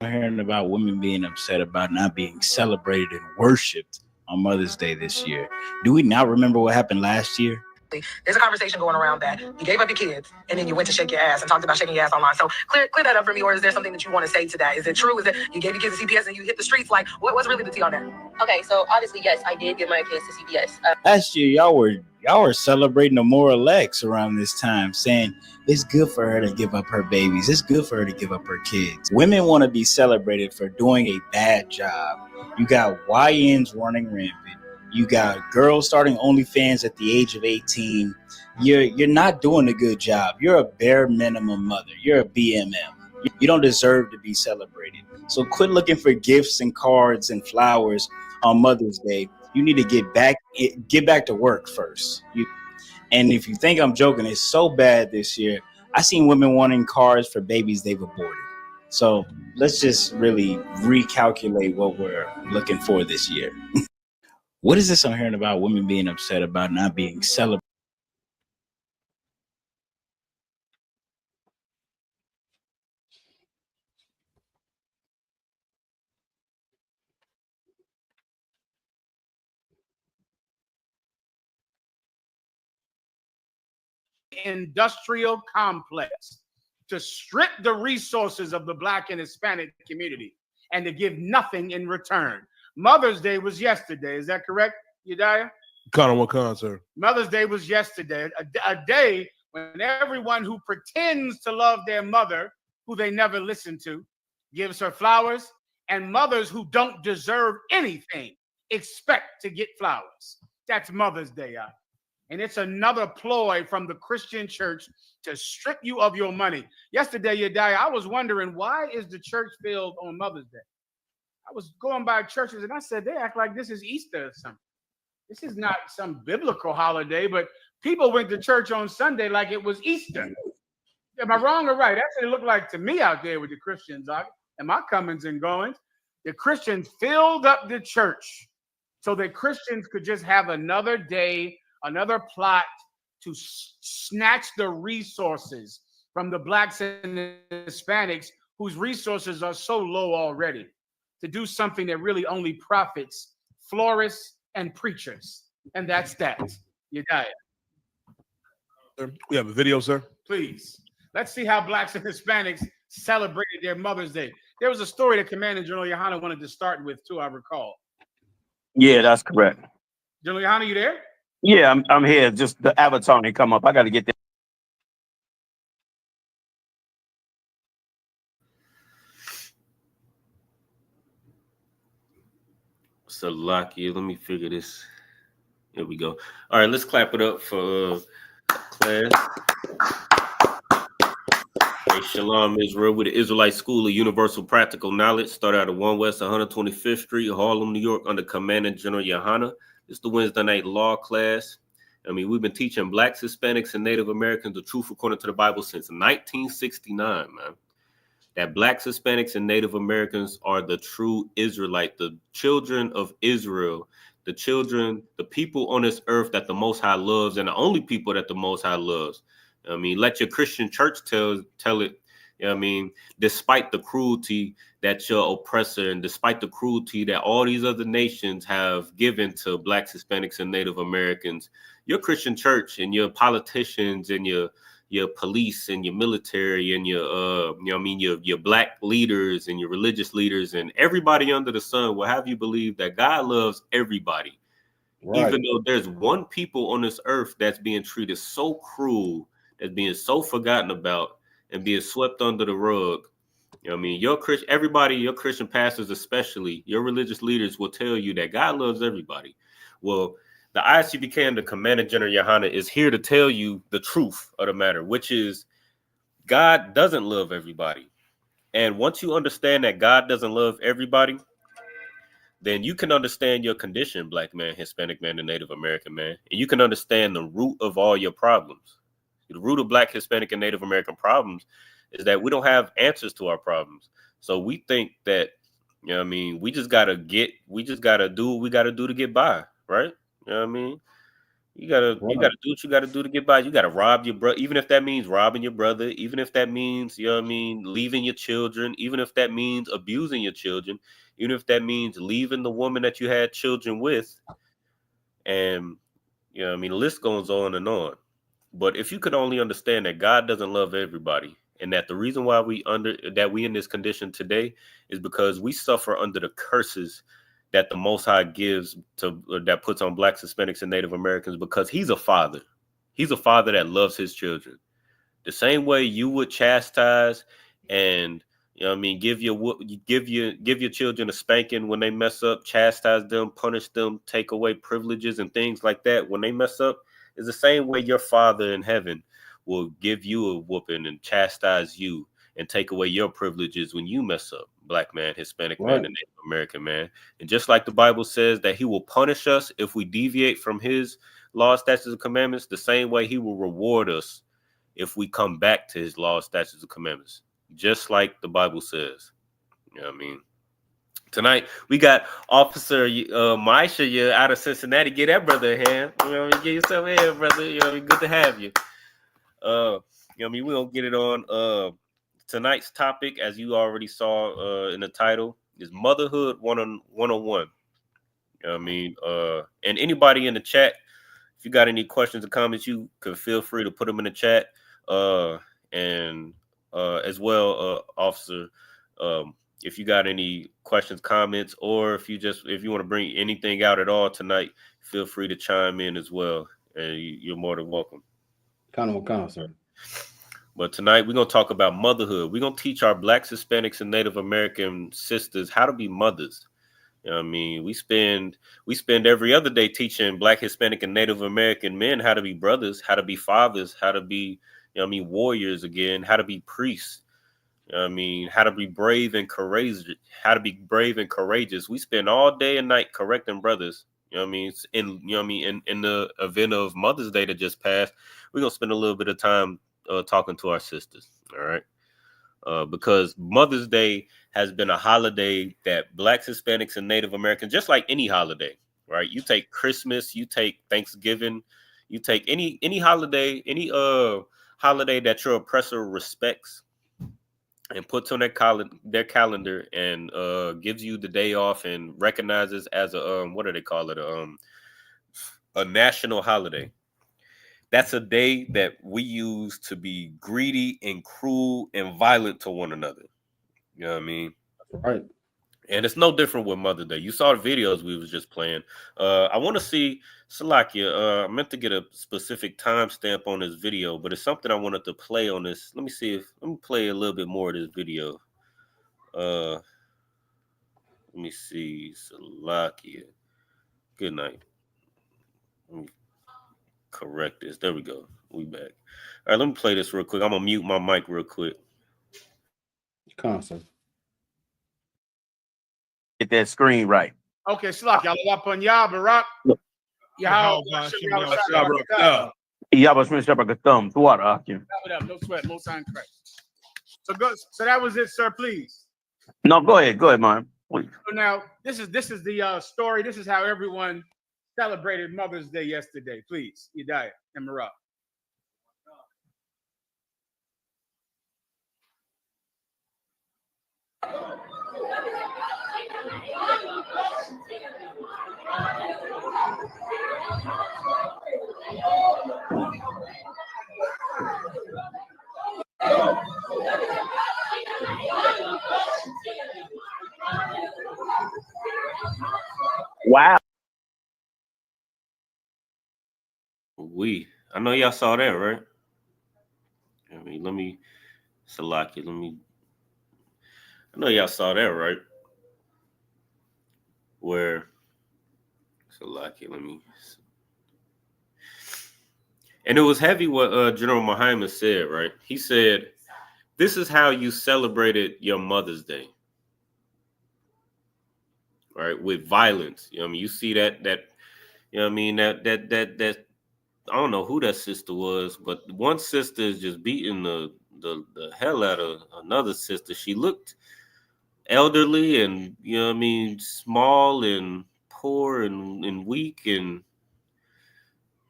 Hearing about women being upset about not being celebrated and worshipped on Mother's Day this year. Do we not remember what happened last year? There's a conversation going around that you gave up your kids and then you went to shake your ass and talked about shaking your ass online. So clear that up for me, or is there something that you want to say to that? Is it true? Is it you gave your kids to CPS and you hit the streets? Like, what's really the tea on that? Okay, so obviously, yes, I did give my kids to CPS. Last year, y'all were celebrating the moral X around this time, saying it's good for her to give up her babies. It's good for her to give up her kids. Women want to be celebrated for doing a bad job. You got YNs running rampant. You got girls starting OnlyFans at the age of 18. You're not doing a good job. You're a bare minimum mother. You're a BMM. You don't deserve to be celebrated. So quit looking for gifts and cards and flowers on Mother's Day. You need to get back to work first. And if you think I'm joking, it's so bad this year. I seen women wanting cards for babies they've aborted. So let's just really recalculate what we're looking for this year. What is this I'm hearing about women being upset about not being celebrated? Industrial complex to strip the resources of the Black and Hispanic community and to give nothing in return. Mother's Day was yesterday. Is that correct, Yediah? Sir. Mother's Day was yesterday, a day when everyone who pretends to love their mother, who they never listen to, gives her flowers, and mothers who don't deserve anything expect to get flowers. That's Mother's Day, y'all. And it's another ploy from the Christian church to strip you of your money. Yesterday, Yediah, I was wondering, why is the church filled on Mother's Day? I was going by churches and I said, they act like this is Easter or something. This is not some biblical holiday, but people went to church on Sunday like it was Easter. Am I wrong or right? That's what it looked like to me out there with the Christians and my comings and goings. The Christians filled up the church so that Christians could just have another day, another plot to snatch the resources from the Blacks and the Hispanics whose resources are so low already, to do something that really only profits florists and preachers. And that's that. You got it. We have a video, sir. Please. Let's see how Blacks and Hispanics celebrated their Mother's Day. There was a story that Commander General Yohana wanted to start with, too, I recall. Yeah, that's correct. General Yohana, you there? Yeah, I'm here. Just the avatar ain't come up. I got to get there. Salakia, let me figure this. Here we go. All right, let's clap it up for class. Hey, Shalom Israel with the Israelite School of Universal Practical Knowledge. Start out at 1 West 125th Street, Harlem, New York, under Commander General Yohana. It's the Wednesday night law class. I mean, we've been teaching Blacks, Hispanics, and Native Americans the truth according to the Bible since 1969, man. That Blacks, Hispanics, and Native Americans are the true Israelite, the children of Israel, the people on this earth that the Most High loves, and the only people that the Most High loves. I mean, let your Christian church tell it. You know what I mean, despite the cruelty that your oppressor and despite the cruelty that all these other nations have given to Blacks, Hispanics, and Native Americans, your Christian church and your politicians and your police and your military and your Black leaders and your religious leaders and everybody under the sun will have you believe that God loves everybody. Right. Even though there's one people on this earth that's being treated so cruel, that's being so forgotten about and being swept under the rug. You know what I mean? Your Christian pastors especially, your religious leaders will tell you that God loves everybody. Well, the ISUPK and the Commander General Yohana is here to tell you the truth of the matter, which is God doesn't love everybody. And once you understand that God doesn't love everybody, then you can understand your condition, Black man, Hispanic man, and Native American man. And you can understand the root of all your problems. The root of Black, Hispanic, and Native American problems is that we don't have answers to our problems. So we think that, you know what I mean, we just gotta do what we gotta do to get by, right? You know what I mean? You gotta do what you gotta do to get by. You gotta rob your brother, even if that means robbing your brother, even if that means, you know what I mean, leaving your children, even if that means abusing your children, even if that means leaving the woman that you had children with. And you know what I mean, the list goes on and on. But if you could only understand that God doesn't love everybody, and that the reason why we in this condition today is because we suffer under the curses that the Most High gives to that puts on Blacks, Hispanics, and Native Americans, because He's a father. He's a father that loves His children. The same way you would chastise and, you know what I mean, give your children a spanking when they mess up, chastise them, punish them, take away privileges and things like that when they mess up, is the same way your Father in heaven will give you a whooping and chastise you and take away your privileges when you mess up, Black man, Hispanic man, and Native American man. And just like the Bible says that He will punish us if we deviate from His laws, statutes, and commandments, the same way He will reward us if we come back to His laws, statutes, and commandments, just like the Bible says. You know what I mean? Tonight we got Officer Maisha out of Cincinnati. Get that brother a hand. You know what I mean? Get yourself a hand, brother. You know what I mean? Good to have you. You know what I mean? We're gonna get it on. Tonight's topic, as you already saw in the title, is Motherhood 101. You know what I mean? And anybody in the chat, if you got any questions or comments, you can feel free to put them in the chat. And as well, Officer, if you got any questions, comments, or if you want to bring anything out at all tonight, feel free to chime in as well. And you're more than welcome. Kind of, sir. But tonight we're gonna talk about motherhood. We're gonna teach our Blacks, Hispanics, and Native American sisters how to be mothers. You know what I mean? We spend every other day teaching Black, Hispanic, and Native American men how to be brothers, how to be fathers, how to be, you know what I mean, warriors again, how to be priests. You know what I mean? How to be brave and courageous. We spend all day and night correcting brothers. You know what I mean? In the event of Mother's Day that just passed, we're gonna spend a little bit of time talking to our sisters. All right. Because Mother's Day has been a holiday that Blacks, Hispanics, and Native Americans, just like any holiday, right? You take Christmas, you take Thanksgiving, you take any holiday, any holiday that your oppressor respects and puts on their calendar and gives you the day off and recognizes as a what do they call it? A national holiday. That's a day that we use to be greedy and cruel and violent to one another. You know what I mean? Right. And it's no different with Mother's Day. You saw the videos we was just playing. I want to see Salakia. I meant to get a specific timestamp on this video, but it's something I wanted to play on this. Let me play a little bit more of this video. Let me see. Salakia. Good night. Let me correct this. There we go. We back. All right, let me play this real quick. I'm gonna mute my mic real quick. Constant. Get that screen right. Okay, Slak, y'all up on y'all, Barack. Y'all, Yabba Smith Shepherd thumb. What Akim? no sweat, no sign correct. So go. So that was it, sir. Please. No, go ahead, man. Please. So now this is the story. This is how everyone celebrated Mother's Day yesterday. Please, Yedaya and Barack. Wow. I know y'all saw that, right? I mean, Salakia, I know y'all saw that, right? Where Salakia, and it was heavy what General Muhammad said, right? He said, this is how you celebrated your Mother's Day. Right, with violence. You know what I mean? You see that you know what I mean, that I don't know who that sister was, but one sister is just beating the hell out of another sister. She looked elderly and, you know what I mean, small and poor and weak, and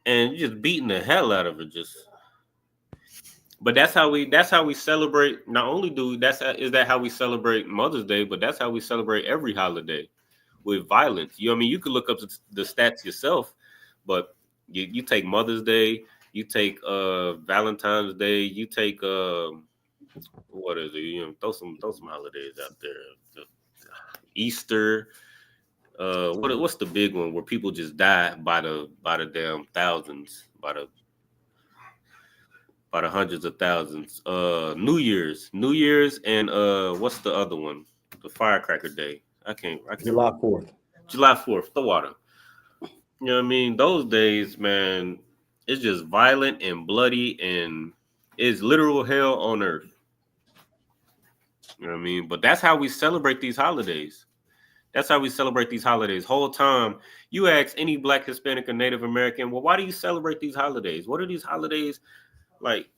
and just beating the hell out of her. But that's how we celebrate. Not only is that how we celebrate Mother's Day, but that's how we celebrate every holiday with violence. You know what I mean? You could look up the stats yourself, but you take Mother's Day, you take Valentine's Day, you take what is it? You know, throw some holidays out there. Easter. What's the big one where people just die by the damn thousands, by the hundreds of thousands? New Year's, and what's the other one? The Firecracker Day. I can't. July 4th. July 4th. The water. You know what I mean? Those days, man, it's just violent and bloody, and it's literal hell on earth. You know what I mean? But that's how we celebrate these holidays. Whole time, you ask any Black, Hispanic, or Native American, well, why do you celebrate these holidays? What are these holidays like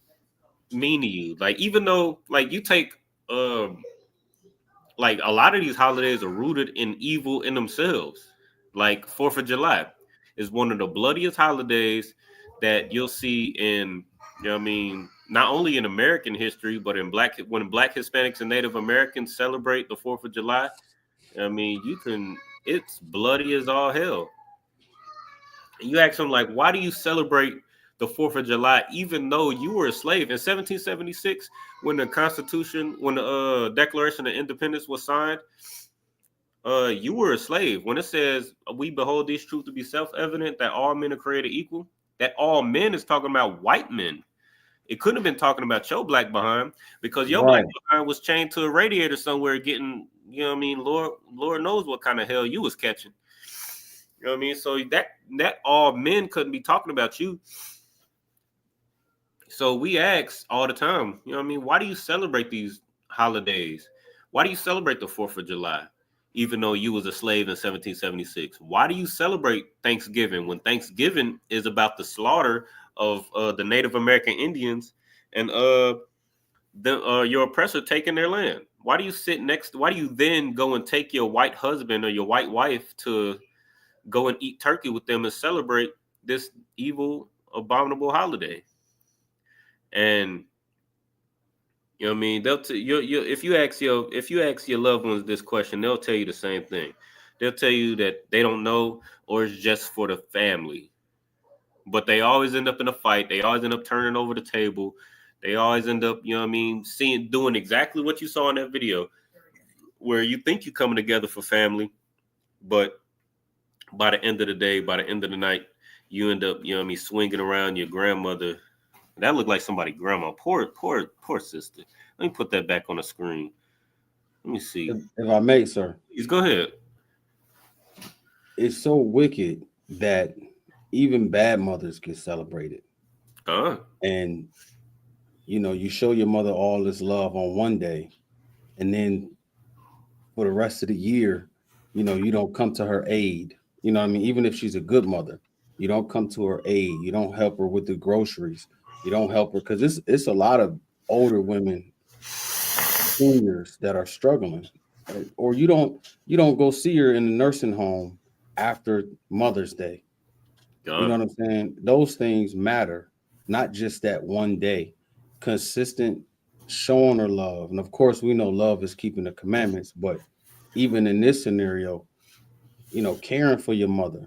mean to you? Like, even though, like, you take, like, a lot of these holidays are rooted in evil in themselves. Like 4th of July is one of the bloodiest holidays that you'll see in, you know what I mean, not only in American history, but when Black, Hispanics, and Native Americans celebrate the 4th of July. I mean, it's bloody as all hell. And you ask them, like, why do you celebrate the 4th of July, even though you were a slave? In 1776, when the Declaration of Independence was signed, you were a slave. When it says, we behold these truths to be self-evident, that all men are created equal, that all men is talking about white men. It couldn't have been talking about your black behind, because your black behind was chained to a radiator somewhere getting, you know what I mean, Lord knows what kind of hell you was catching. You know what I mean? So that all men couldn't be talking about you. So we ask all the time, you know what I mean, why do you celebrate these holidays? Why do you celebrate the 4th of July, even though you was a slave in 1776? Why do you celebrate Thanksgiving when Thanksgiving is about the slaughter of the Native American Indians and your oppressor taking their land? Why do you then go and take your white husband or your white wife to go and eat turkey with them and celebrate this evil, abominable holiday? And you know what I mean? If you ask your loved ones this question, they'll tell you the same thing. They'll tell you that they don't know, or it's just for the family. But they always end up in a fight. They always end up turning over the table. They always end up, you know what I mean, doing exactly what you saw in that video, where you think you're coming together for family, but by the end of the day, by the end of the night, you end up, you know what I mean, swinging around your grandmother. That looked like somebody's grandma. Poor sister. Let me put that back on the screen. Let me see. If I may, sir. Please go ahead. It's so wicked that even bad mothers get celebrated. And, you know, you show your mother all this love on one day, and then for the rest of the year, you know, you don't come to her aid. You know what I mean? Even if she's a good mother, you don't come to her aid. You don't help her with the groceries. You don't help her, because it's a lot of older women, seniors, that are struggling. Or you don't go see her in the nursing home after Mother's Day. You know what I'm saying? Those things matter, not just that one day. Consistent showing her love. And of course, we know love is keeping the commandments, but even in this scenario, you know, caring for your mother.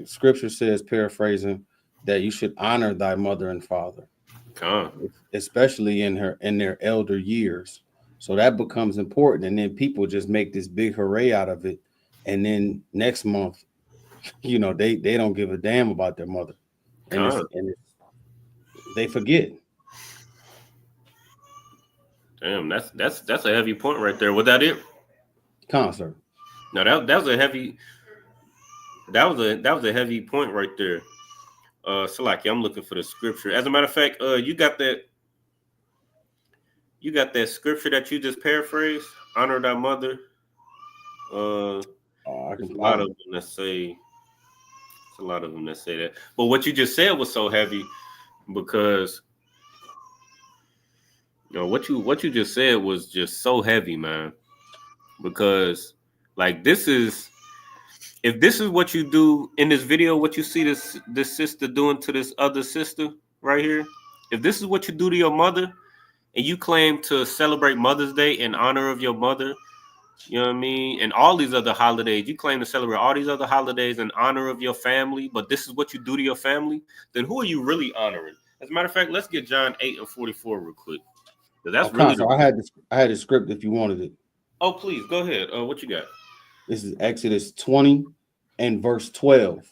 Scripture says, paraphrasing, that you should honor thy mother and father, especially in their elder years. So that becomes important. And then people just make this big hooray out of it. And then next month, you know, they don't give a damn about their mother. And they forget. Damn, that's a heavy point right there. Was that it? Concert. No, that was a heavy point right there. Salaki, I'm looking for the scripture. As a matter of fact, you got that scripture that you just paraphrased, honor thy mother. There's a lot of them that say that. But what you just said was so heavy, because you know what you just said was just so heavy, man. Because like it's if this is what you do in this video, what you see this sister doing to this other sister right here, if this is what you do to your mother, and you claim to celebrate Mother's Day in honor of your mother, you know what I mean, and all these other holidays, you claim to celebrate all these other holidays in honor of your family, but this is what you do to your family, then who are you really honoring? As a matter of fact, let's get John 8:44 real quick. That's really so I had the script if you wanted it. Oh, please go ahead. What you got? This is Exodus 20 and verse 12.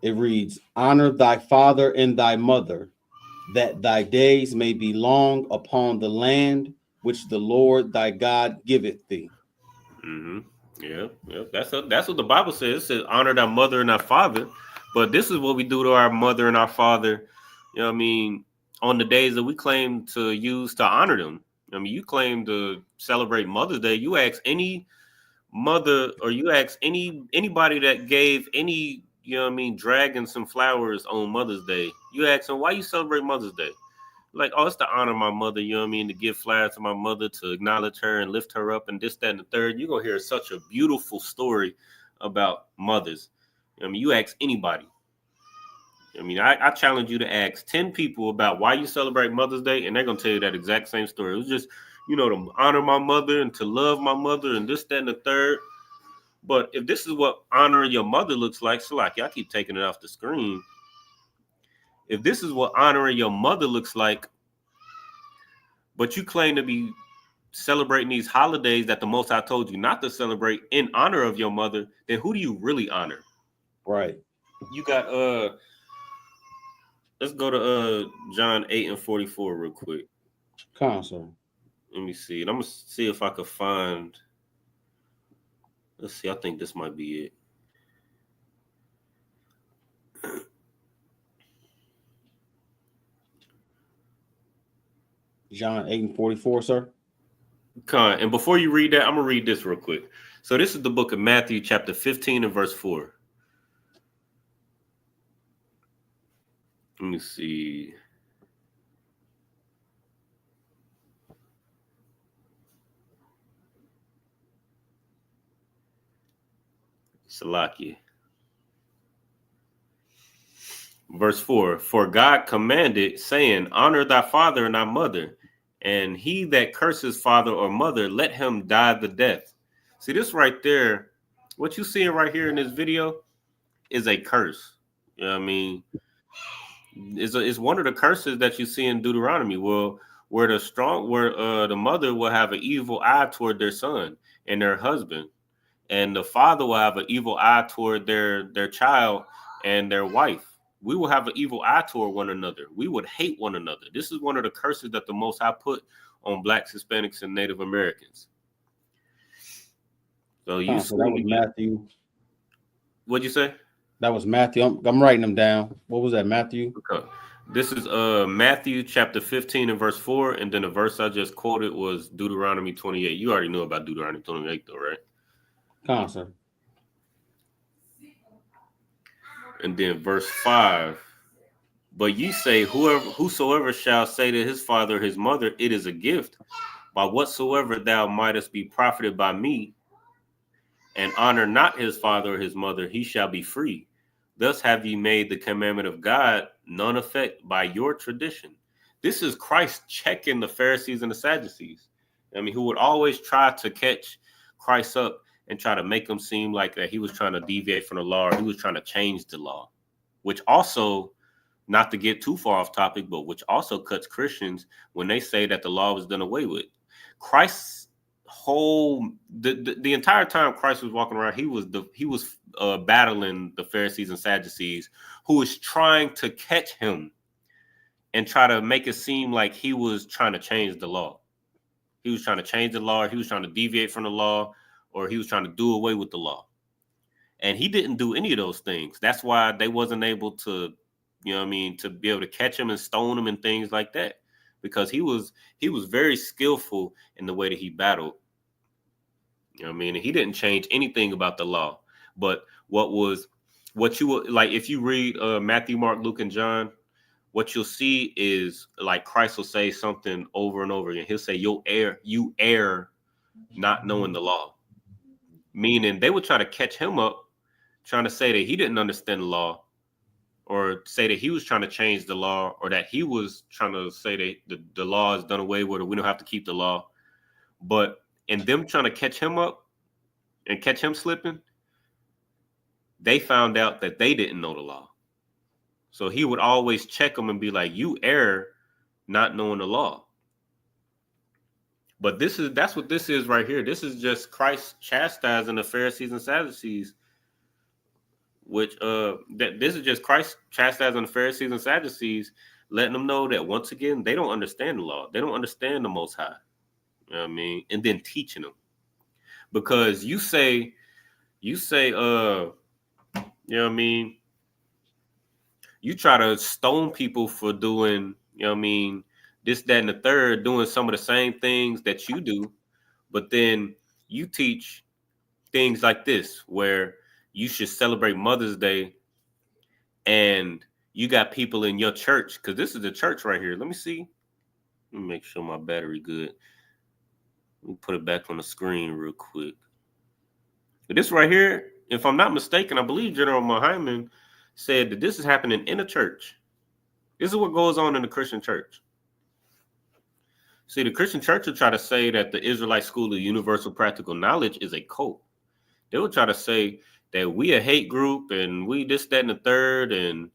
It reads, honor thy father and thy mother, that thy days may be long upon the land which the Lord thy God giveth thee. Mm-hmm. Yeah. That's what the Bible says. It says honor thy mother and thy father. But this is what we do to our mother and our father, you know what I mean, on the days that we claim to use to honor them. I mean, you claim to celebrate Mother's Day. You ask any mother, or you ask anybody that gave any, you know what I mean, dragon some flowers on Mother's Day. You ask them, why you celebrate Mother's Day? Like, oh, it's to honor my mother, you know what I mean, to give flowers to my mother, to acknowledge her and lift her up and this, that, and the third. You're going to hear such a beautiful story about mothers. I mean, you ask anybody. I mean, I challenge you to ask 10 people about why you celebrate Mother's Day, and they're going to tell you that exact same story. It was just, you know, to honor my mother and to love my mother and this, that, and the third. But if this is what honoring your mother looks like, so like, I keep taking it off the screen. If this is what honoring your mother looks like, but you claim to be celebrating these holidays that the Most High told you not to celebrate in honor of your mother, then who do you really honor? Right. You got let's go to John 8:44 real quick. Console. Let me see. And I'm gonna see if I could find. Let's see. I think this might be it. John 8:44, sir. And before you read that, I'm gonna read this real quick. So this is the book of Matthew, chapter 15 and verse 4. Let me see. Salakia. Verse 4, for God commanded, saying, honor thy father and thy mother, and he that curses father or mother, let him die the death. See, this right there, what you seeing right here in this video is a curse. You know what I mean? It's one of the curses that you see in Deuteronomy, where the mother will have an evil eye toward their son and their husband, and the father will have an evil eye toward their child and their wife. We will have an evil eye toward one another. We would hate one another. This is one of the curses that the Most High put on Blacks, Hispanics, and Native Americans. So that was Matthew. What'd you say? That was Matthew. I'm writing them down. What was that, Matthew? Okay. This is Matthew chapter 15 and verse 4, and then the verse I just quoted was Deuteronomy 28. You already know about Deuteronomy 28, though, right? Console. And then verse 5, but ye say, whosoever shall say to his father or his mother, it is a gift, by whatsoever thou mightest be profited by me, and honor not his father or his mother, he shall be free. Thus have ye made the commandment of God none effect by your tradition. This is Christ checking the Pharisees and the Sadducees. I mean, who would always try to catch Christ up and try to make him seem like that he was trying to deviate from the law, or he was trying to change the law, which also, not to get too far off topic, but which also cuts Christians when they say that the law was done away with. Christ's whole the entire time Christ was walking around, he was battling the Pharisees and Sadducees, who was trying to catch him and try to make it seem like he was trying to change the law. He was trying to change the law. He was trying to deviate from the law, or he was trying to do away with the law. And he didn't do any of those things. That's why they wasn't able to, you know what I mean, to be able to catch him and stone him and things like that, because he was very skillful in the way that he battled. You know what I mean? And he didn't change anything about the law. But what you would like, if you read Matthew, Mark, Luke, and John, what you'll see is like Christ will say something over and over again. He'll say, you err not knowing the law. Meaning they would try to catch him up trying to say that he didn't understand the law, or say that he was trying to change the law, or that he was trying to say that the law is done away with, or we don't have to keep the law. But in them trying to catch him up and catch him slipping, they found out that they didn't know the law. So he would always check them and be like, you err not knowing the law. But that's what this is right here. This is just Christ chastising the Pharisees and Sadducees, which this is just Christ chastising the Pharisees and Sadducees, letting them know that once again, they don't understand the law. They don't understand the Most High. You know what I mean? And then teaching them. Because you say, you know what I mean? You try to stone people for doing, you know what I mean, this, that, and the third, doing some of the same things that you do. But then you teach things like this, where you should celebrate Mother's Day, and you got people in your church, because this is the church right here. Let me see. Let me make sure my battery good. Let me put it back on the screen real quick. But this right here, if I'm not mistaken, I believe General Muhammad said that this is happening in a church. This is what goes on in the Christian church. See, the Christian church will try to say that the Israelite School of Universal Practical Knowledge is a cult. They will try to say that we a hate group and we this, that, and the third, and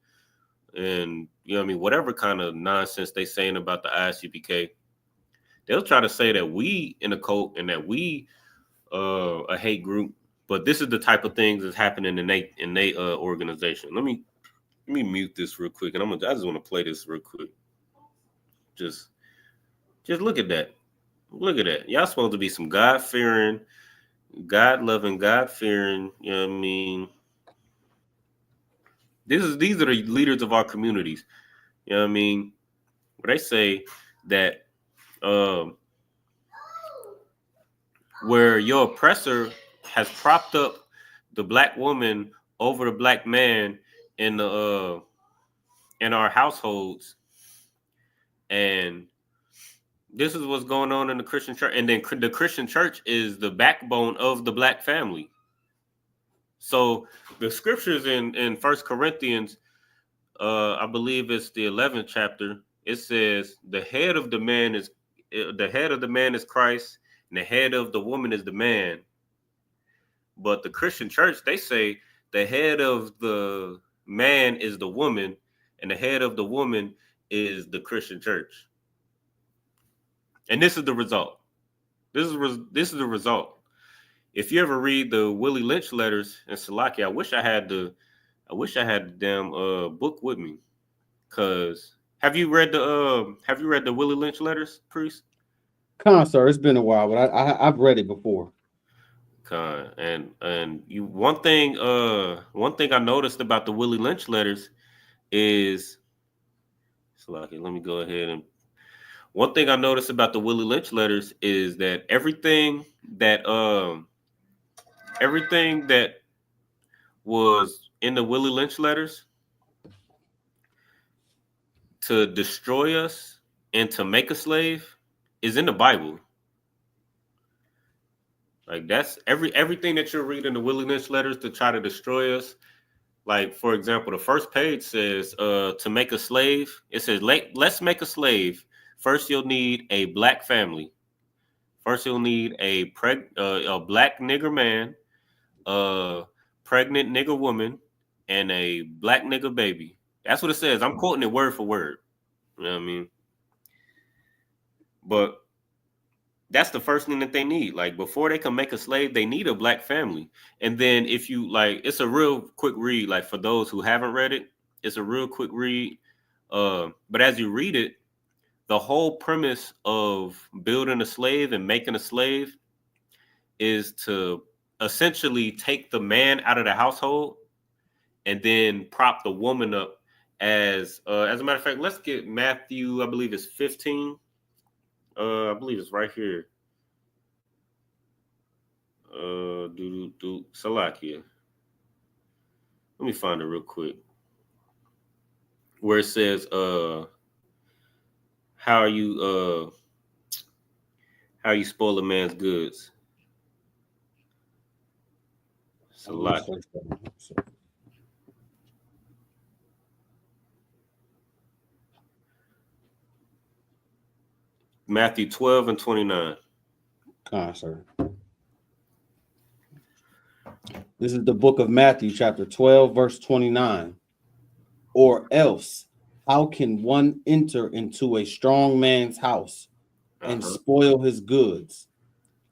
you know what I mean, whatever kind of nonsense they saying about the ISUPK. They'll try to say that we in a cult and that we a hate group. But this is the type of things that's happening in they organization. Let me mute this real quick, and I just want to play this real quick. Just look at that. Look at that. Y'all supposed to be some God-fearing, God-loving, God-fearing, you know what I mean? These are the leaders of our communities. You know what I mean? Where they say that where your oppressor has propped up the black woman over the black man in our households, and this is what's going on in the Christian church. And then the Christian church is the backbone of the black family. So the scriptures in 1 Corinthians, I believe it's the 11th chapter, it says the head of the man is Christ, and the head of the woman is the man. But the Christian church, they say the head of the man is the woman, and the head of the woman is the Christian church. And this is the result. This is the result. If you ever read the Willie Lynch letters in Salaki, I wish I had the damn book with me. Cause have you read the Willie Lynch letters, Priest? Sir, it's been a while, but I've read it before. And you one thing I noticed about the Willie Lynch letters is Salaki, let me go ahead and one thing I noticed about the Willie Lynch letters is that everything that was in the Willie Lynch letters to destroy us and to make a slave is in the Bible. Like that's everything that you're reading the Willie Lynch letters to try to destroy us. Like, for example, the first page says to make a slave. It says, let's make a slave. First, you'll need a black family. First, you'll need a black nigger man, a pregnant nigger woman, and a black nigger baby. That's what it says. I'm quoting it word for word. You know what I mean? But that's the first thing that they need. Like, before they can make a slave, they need a black family. And then if you like, it's a real quick read. Like, for those who haven't read it, it's a real quick read. But as you read it, the whole premise of building a slave and making a slave is to essentially take the man out of the household and then prop the woman up as a matter of fact, let's get Matthew, I believe it's 15. I believe it's right here. Salakia. Let me find it real quick. Where it says, how you spoil a man's goods. It's a lot. Matthew 12 and 29. Sir. This is the book of Matthew, chapter 12, verse 29. Or else, how can one enter into a strong man's house and spoil his goods,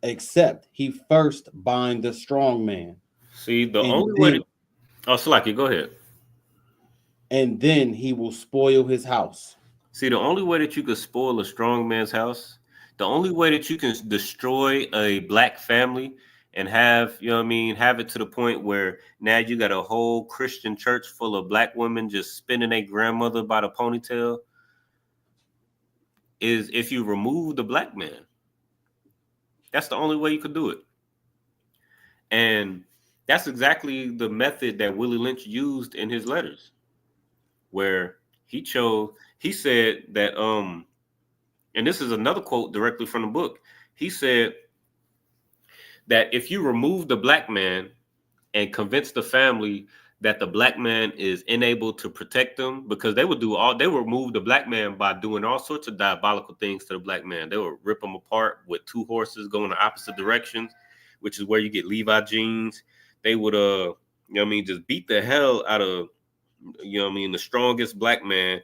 except he first bind the strong man? See, the only way to... Oh, Slacky, go ahead. And then he will spoil his house. See, the only way that you could spoil a strong man's house, the only way that you can destroy a black family and have, you know what I mean, have it to the point where now you got a whole Christian church full of black women just spinning a grandmother by the ponytail, is if you remove the black man. That's the only way you could do it. And that's exactly the method that Willie Lynch used in his letters, where he said that, and this is another quote directly from the book. He said that if you remove the black man and convince the family that the black man is unable to protect them, because they would remove the black man by doing all sorts of diabolical things to the black man. They would rip him apart with two horses going the opposite directions, which is where you get Levi jeans. They would, just beat the hell out of, the strongest black man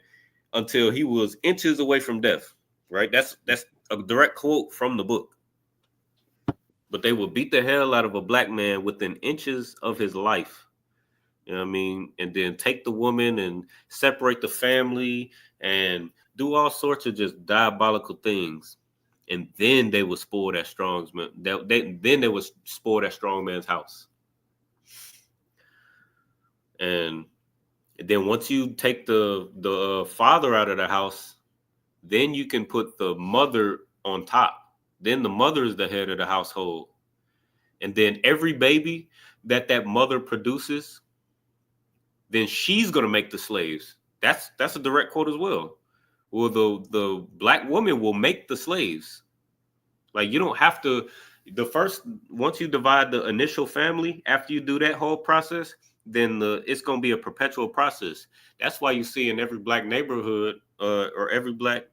until he was inches away from death, right? That's a direct quote from the book. But they would beat the hell out of a black man within inches of his life. You know what I mean? And then take the woman and separate the family and do all sorts of just diabolical things. And then they would spoil that strong man. Then they would spoil that strong man's house. And then once you take the father out of the house, then you can put the mother on top. Then the mother is the head of the household. And then every baby that mother produces, then she's going to make the slaves. That's a direct quote as well. Well, the black woman will make the slaves. Like, you don't have to, once you divide the initial family, after you do that whole process, then it's going to be a perpetual process. That's why you see in every black neighborhood or every black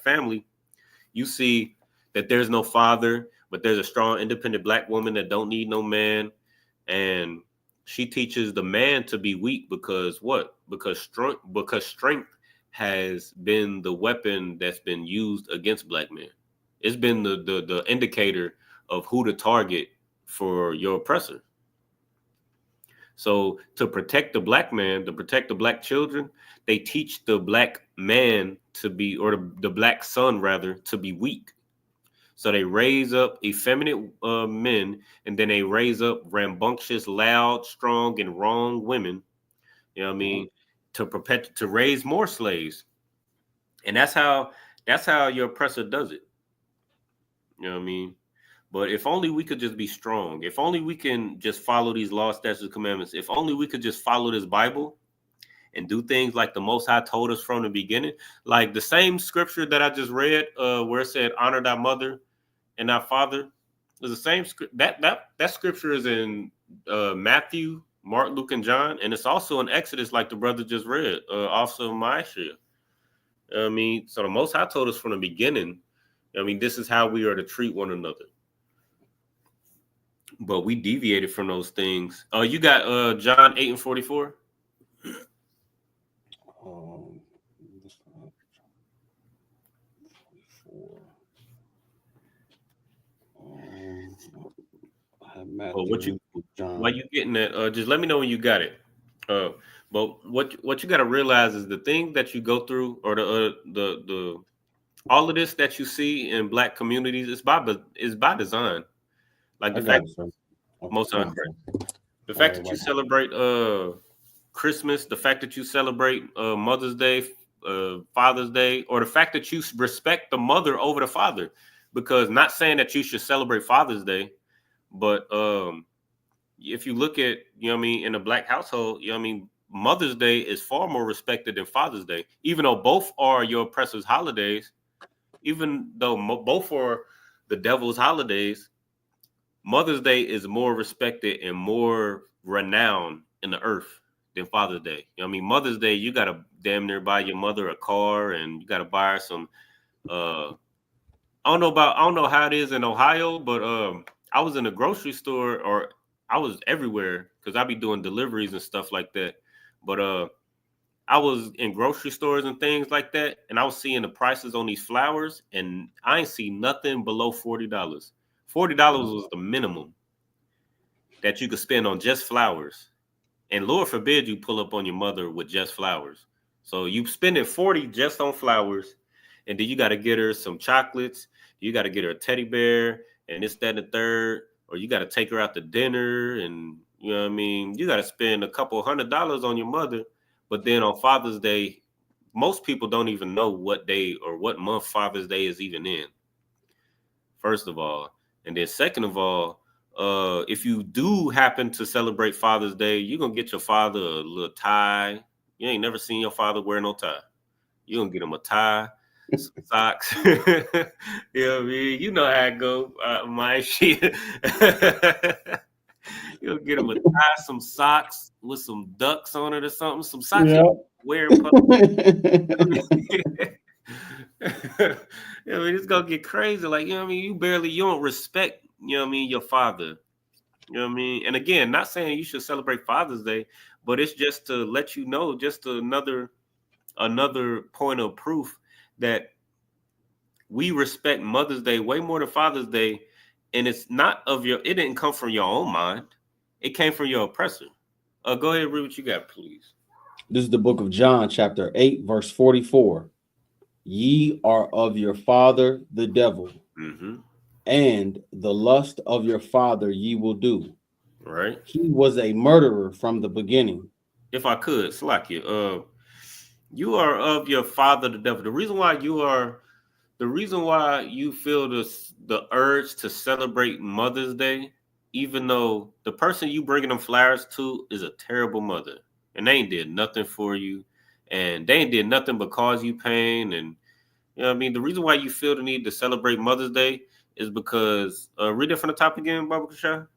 family, you see that there's no father, but there's a strong, independent black woman that don't need no man. And she teaches the man to be weak because what? Because strength has been the weapon that's been used against black men. It's been the indicator of who to target for your oppressor. So to protect the black man, to protect the black children, they teach the black man to be, or the black son rather, to be weak. So they raise up effeminate men, and then they raise up rambunctious, loud, strong, and wrong women. You know what I mean? To raise more slaves. And that's how your oppressor does it. You know what I mean? But if only we could just be strong. If only we can just follow these laws, statutes, commandments. If only we could just follow this Bible and do things like the Most High told us from the beginning. Like the same scripture that I just read, where it said, honor thy mother and thy father, is the same script. That scripture is in Matthew, Mark, Luke, and John. And it's also in Exodus, like the brother just read, also in Maisha. I mean, so the Most High told us from the beginning, I mean, this is how we are to treat one another. But we deviated from those things. You got John 8 and 44. While you getting that, just let me know when you got it. But what you got to realize is the thing that you go through, or the all of this that you see in black communities is by design. Like the fact that you celebrate Christmas, the fact that you celebrate Mother's Day, Father's Day, or the fact that you respect the mother over the father. Because not saying that you should celebrate Father's Day, but if you look at, you know what I mean, in a black household, you know what I mean, Mother's Day is far more respected than Father's Day, even though both are your oppressor's holidays, even though both are the devil's holidays. Mother's Day is more respected and more renowned in the earth than Father's Day. You know what I mean? Mother's Day, you gotta damn near buy your mother a car, and you gotta buy her some I don't know how it is in Ohio, but I was in a grocery store, or I was everywhere because I be doing deliveries and stuff like that. But I was in grocery stores and things like that, and I was seeing the prices on these flowers, and I ain't see nothing below $40. $40 was the minimum that you could spend on just flowers. And Lord forbid you pull up on your mother with just flowers. So you spending 40 just on flowers, and then you got to get her some chocolates. You got to get her a teddy bear and this, that, and the third, or you got to take her out to dinner, and you know what I mean? You got to spend a couple $100 on your mother. But then on Father's Day, most people don't even know what day or what month Father's Day is even in. First of all, and then second of all, if you do happen to celebrate Father's Day, you're gonna get your father a little tie. You ain't never seen your father wear no tie. You're gonna get him a tie, some socks. You know what I mean? You know how it go, my shit. You'll get him a tie, some socks with some ducks on it or something. Some socks wear. I mean, it's gonna get crazy. Like, you know what I mean? You don't respect, you know what I mean, your father. You know what I mean? And again, not saying you should celebrate Father's Day, but it's just to let you know, just another point of proof that we respect Mother's Day way more than Father's Day. And it didn't come from your own mind. It came from your oppressor. Go ahead and read what you got, please. This is the book of John, chapter 8, verse 44. Ye are of your father, the devil, and the lust of your father ye will do. Right. He was a murderer from the beginning. If I could, Slakia, you are of your father, the devil. The reason why you feel the urge to celebrate Mother's Day, even though the person you bringing them flowers to is a terrible mother, and they ain't did nothing for you, and they ain't did nothing but cause you pain, and you know what I mean? The reason why you feel the need to celebrate Mother's Day is because, read it from the top again, Baba Kasha.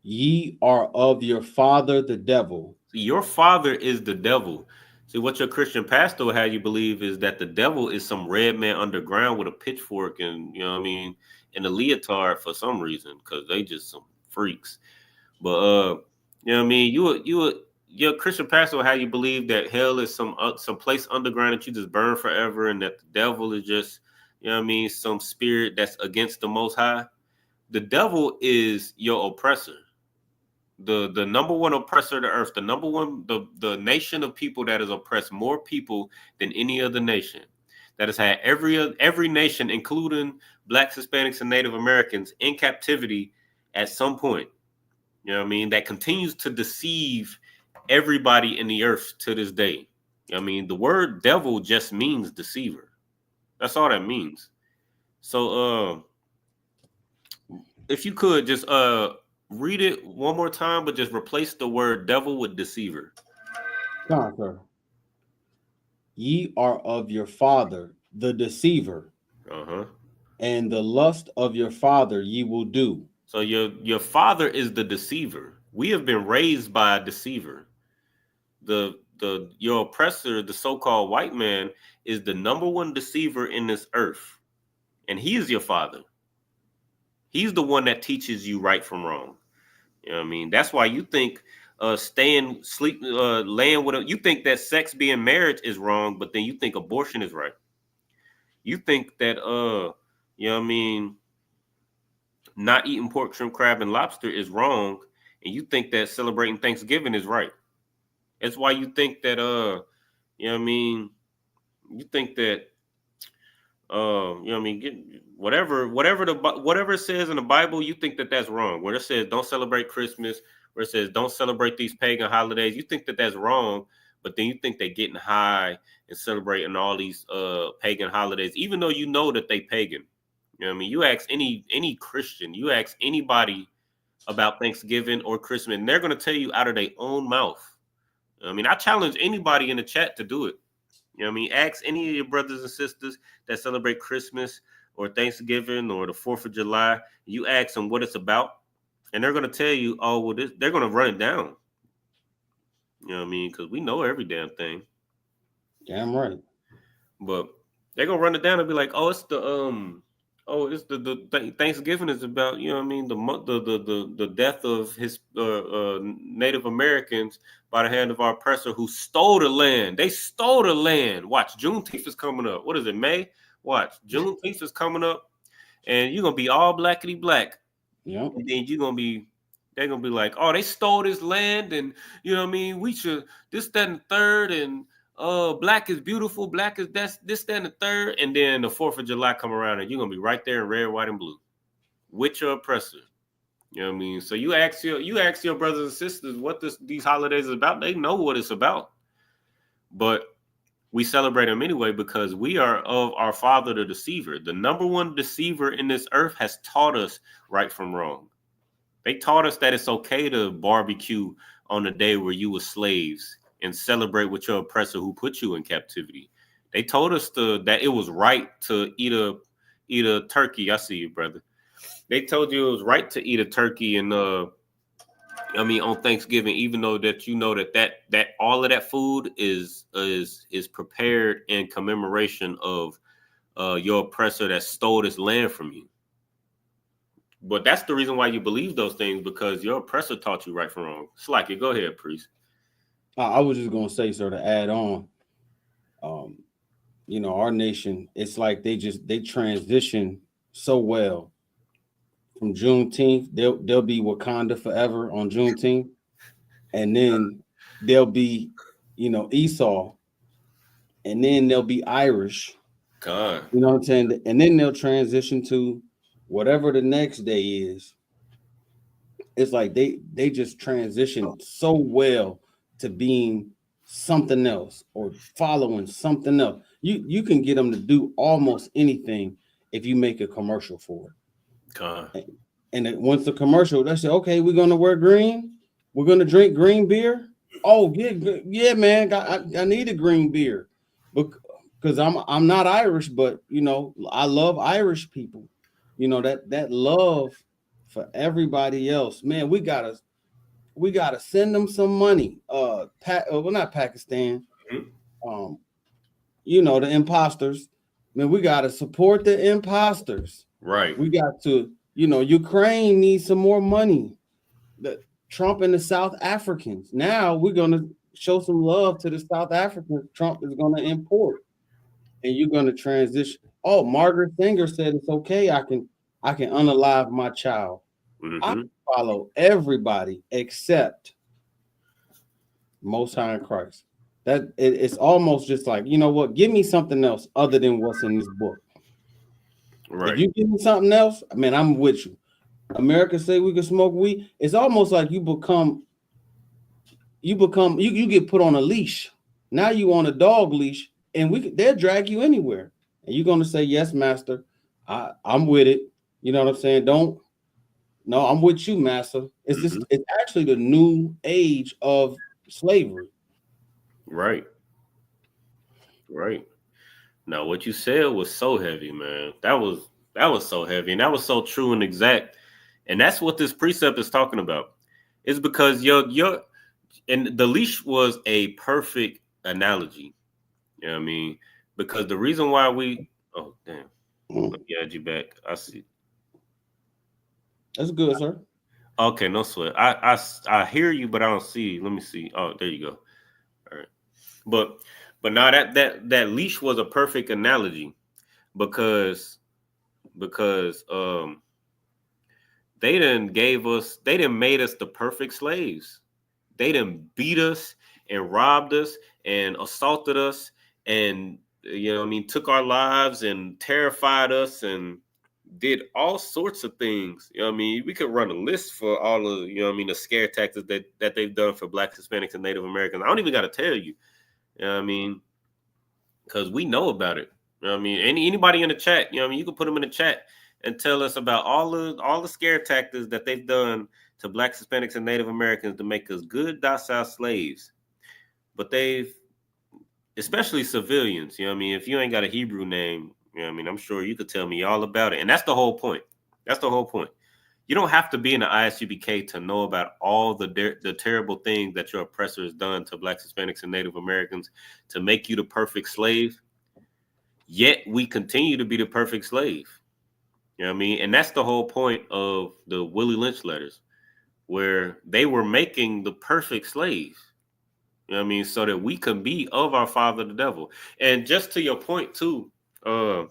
Ye are of your father, the devil. See, your father is the devil. See, what your Christian pastor had you believe is that the devil is some red man underground with a pitchfork and, you know what I mean, and a leotard for some reason, because they just some freaks. But, you know what I mean? Your Christian pastor will have you believe that hell is some place underground that you just burn forever, and that the devil is just, you know what I mean, some spirit that's against the Most High. The devil is your oppressor, the number one oppressor of the earth, the nation of people that has oppressed more people than any other nation, that has had every nation, including Blacks, Hispanics, and Native Americans, in captivity at some point. You know what I mean? That continues to deceive everybody in the earth to this day. You know what I mean? The word devil just means deceiver. That's all that means. So if you could just read it one more time, but just replace the word devil with deceiver. Sir. Ye are of your father, the deceiver, and the lust of your father ye will do. So your father is the deceiver. We have been raised by a deceiver. Your oppressor, the so-called white man, is the number one deceiver in this earth, and he is your father. He's the one that teaches you right from wrong. You know what I mean? That's why you think laying with you think that sex being marriage is wrong, but then you think abortion is right. You think that you know what I mean, not eating pork, shrimp, crab, and lobster is wrong, and you think that celebrating Thanksgiving is right. That's why you think that you know what I mean, you think that you know what I mean, whatever it says in the Bible, you think that that's wrong. Where it says don't celebrate Christmas, where it says don't celebrate these pagan holidays, you think that that's wrong, but then you think they're getting high and celebrating all these pagan holidays, even though you know that they pagan. You know what I mean? You ask any Christian, you ask anybody about Thanksgiving or Christmas, and they're going to tell you out of their own mouth. I mean, I challenge anybody in the chat to do it. You know what I mean? Ask any of your brothers and sisters that celebrate Christmas or Thanksgiving or the 4th of July, you ask them what it's about, and they're going to tell you, oh, well, they're going to run it down. You know what I mean? Because we know every damn thing. Damn right. But they're going to run it down and be like, oh, it's the Thanksgiving is about, you know what I mean, the death of his Native Americans by the hand of our oppressor who stole the land. They stole the land. Watch, Juneteenth is coming up. What is it, May? Watch, Juneteenth is coming up, and you're gonna be all blackity black. Yeah. And then they're gonna be like, oh, they stole this land, and you know what I mean, we should this, that, and the third, and black is beautiful, black is this, that, and the third, and then the 4th of July come around, and you're gonna be right there in red, white, and blue with your oppressor. You know what I mean? So you ask your brothers and sisters what these holidays is about. They know what it's about, but we celebrate them anyway because we are of our father, the deceiver. The number one deceiver in this earth has taught us right from wrong. They taught us that it's okay to barbecue on the day where you were slaves and celebrate with your oppressor who put you in captivity. They told us that it was right to eat a turkey. I see you, brother. They told you it was right to eat a turkey and on Thanksgiving, even though that you know that all of that food is prepared in commemoration of your oppressor that stole this land from you. But that's the reason why you believe those things, because your oppressor taught you right from wrong. Slacky, go ahead, priest. I was just gonna say, sir, to add on, our nation, it's like they transition so well. From Juneteenth, they'll be Wakanda forever on Juneteenth, and then they'll be, Esau, and then they'll be Irish. God. You know what I'm saying? And then they'll transition to whatever the next day is. It's like they just transition so well to being something else or following something else. You can get them to do almost anything if you make a commercial for it. And once the commercial, they say, okay, we're gonna wear green, we're gonna drink green beer. Oh, yeah, man, I need a green beer because I'm not Irish, but I love Irish people. That love for everybody else, man. We gotta send them some money. Not Pakistan. Mm-hmm. The imposters. Man, we gotta support the imposters. Right. We got to. Ukraine needs some more money. Trump and the South Africans. Now we're going to show some love to the South Africans. Trump is going to import, and you're going to transition. Oh, Margaret Sanger said it's okay. I can unalive my child. Mm-hmm. I follow everybody except Most High in Christ. It's almost just like, you know what? Give me something else other than what's in this book. Right. If you give me something else, man, I'm with you. America say we can smoke weed. It's almost like you get put on a leash. Now you on a dog leash, and they'll drag you anywhere. And you're gonna say, yes, master, I'm with it. You know what I'm saying? No, I'm with you, master. It's actually the new age of slavery. Right. Now, what you said was so heavy, man. That was so heavy, and that was so true and exact. And that's what this precept is talking about. It's because and the leash was a perfect analogy. You know what I mean? Because the reason why oh damn, let me add you back. I see. That's good, sir. Okay, no sweat. I hear you, but I don't see you. Let me see. Oh, there you go. All right, but now that leash was a perfect analogy because they done made us the perfect slaves. They done beat us and robbed us and assaulted us and took our lives and terrified us and did all sorts of things. We could run a list for all of the scare tactics that they've done for Blacks, Hispanics, and Native Americans. I don't even got to tell you. Because we know about it. Anybody in the chat, you can put them in the chat and tell us about all the scare tactics that they've done to Blacks, Hispanics, and Native Americans to make us good, docile slaves. But especially civilians, if you ain't got a Hebrew name, You know what I mean? I'm sure you could tell me all about it. And that's the whole point. That's the whole point. You don't have to be in the ISUPK to know about all the terrible things that your oppressor has done to Blacks, Hispanics, and Native Americans to make you the perfect slave. Yet we continue to be the perfect slave. You know what I mean? And that's the whole point of the Willie Lynch letters, where they were making the perfect slave. You know what I mean? So that we can be of our father, the devil. And just to your point, too, the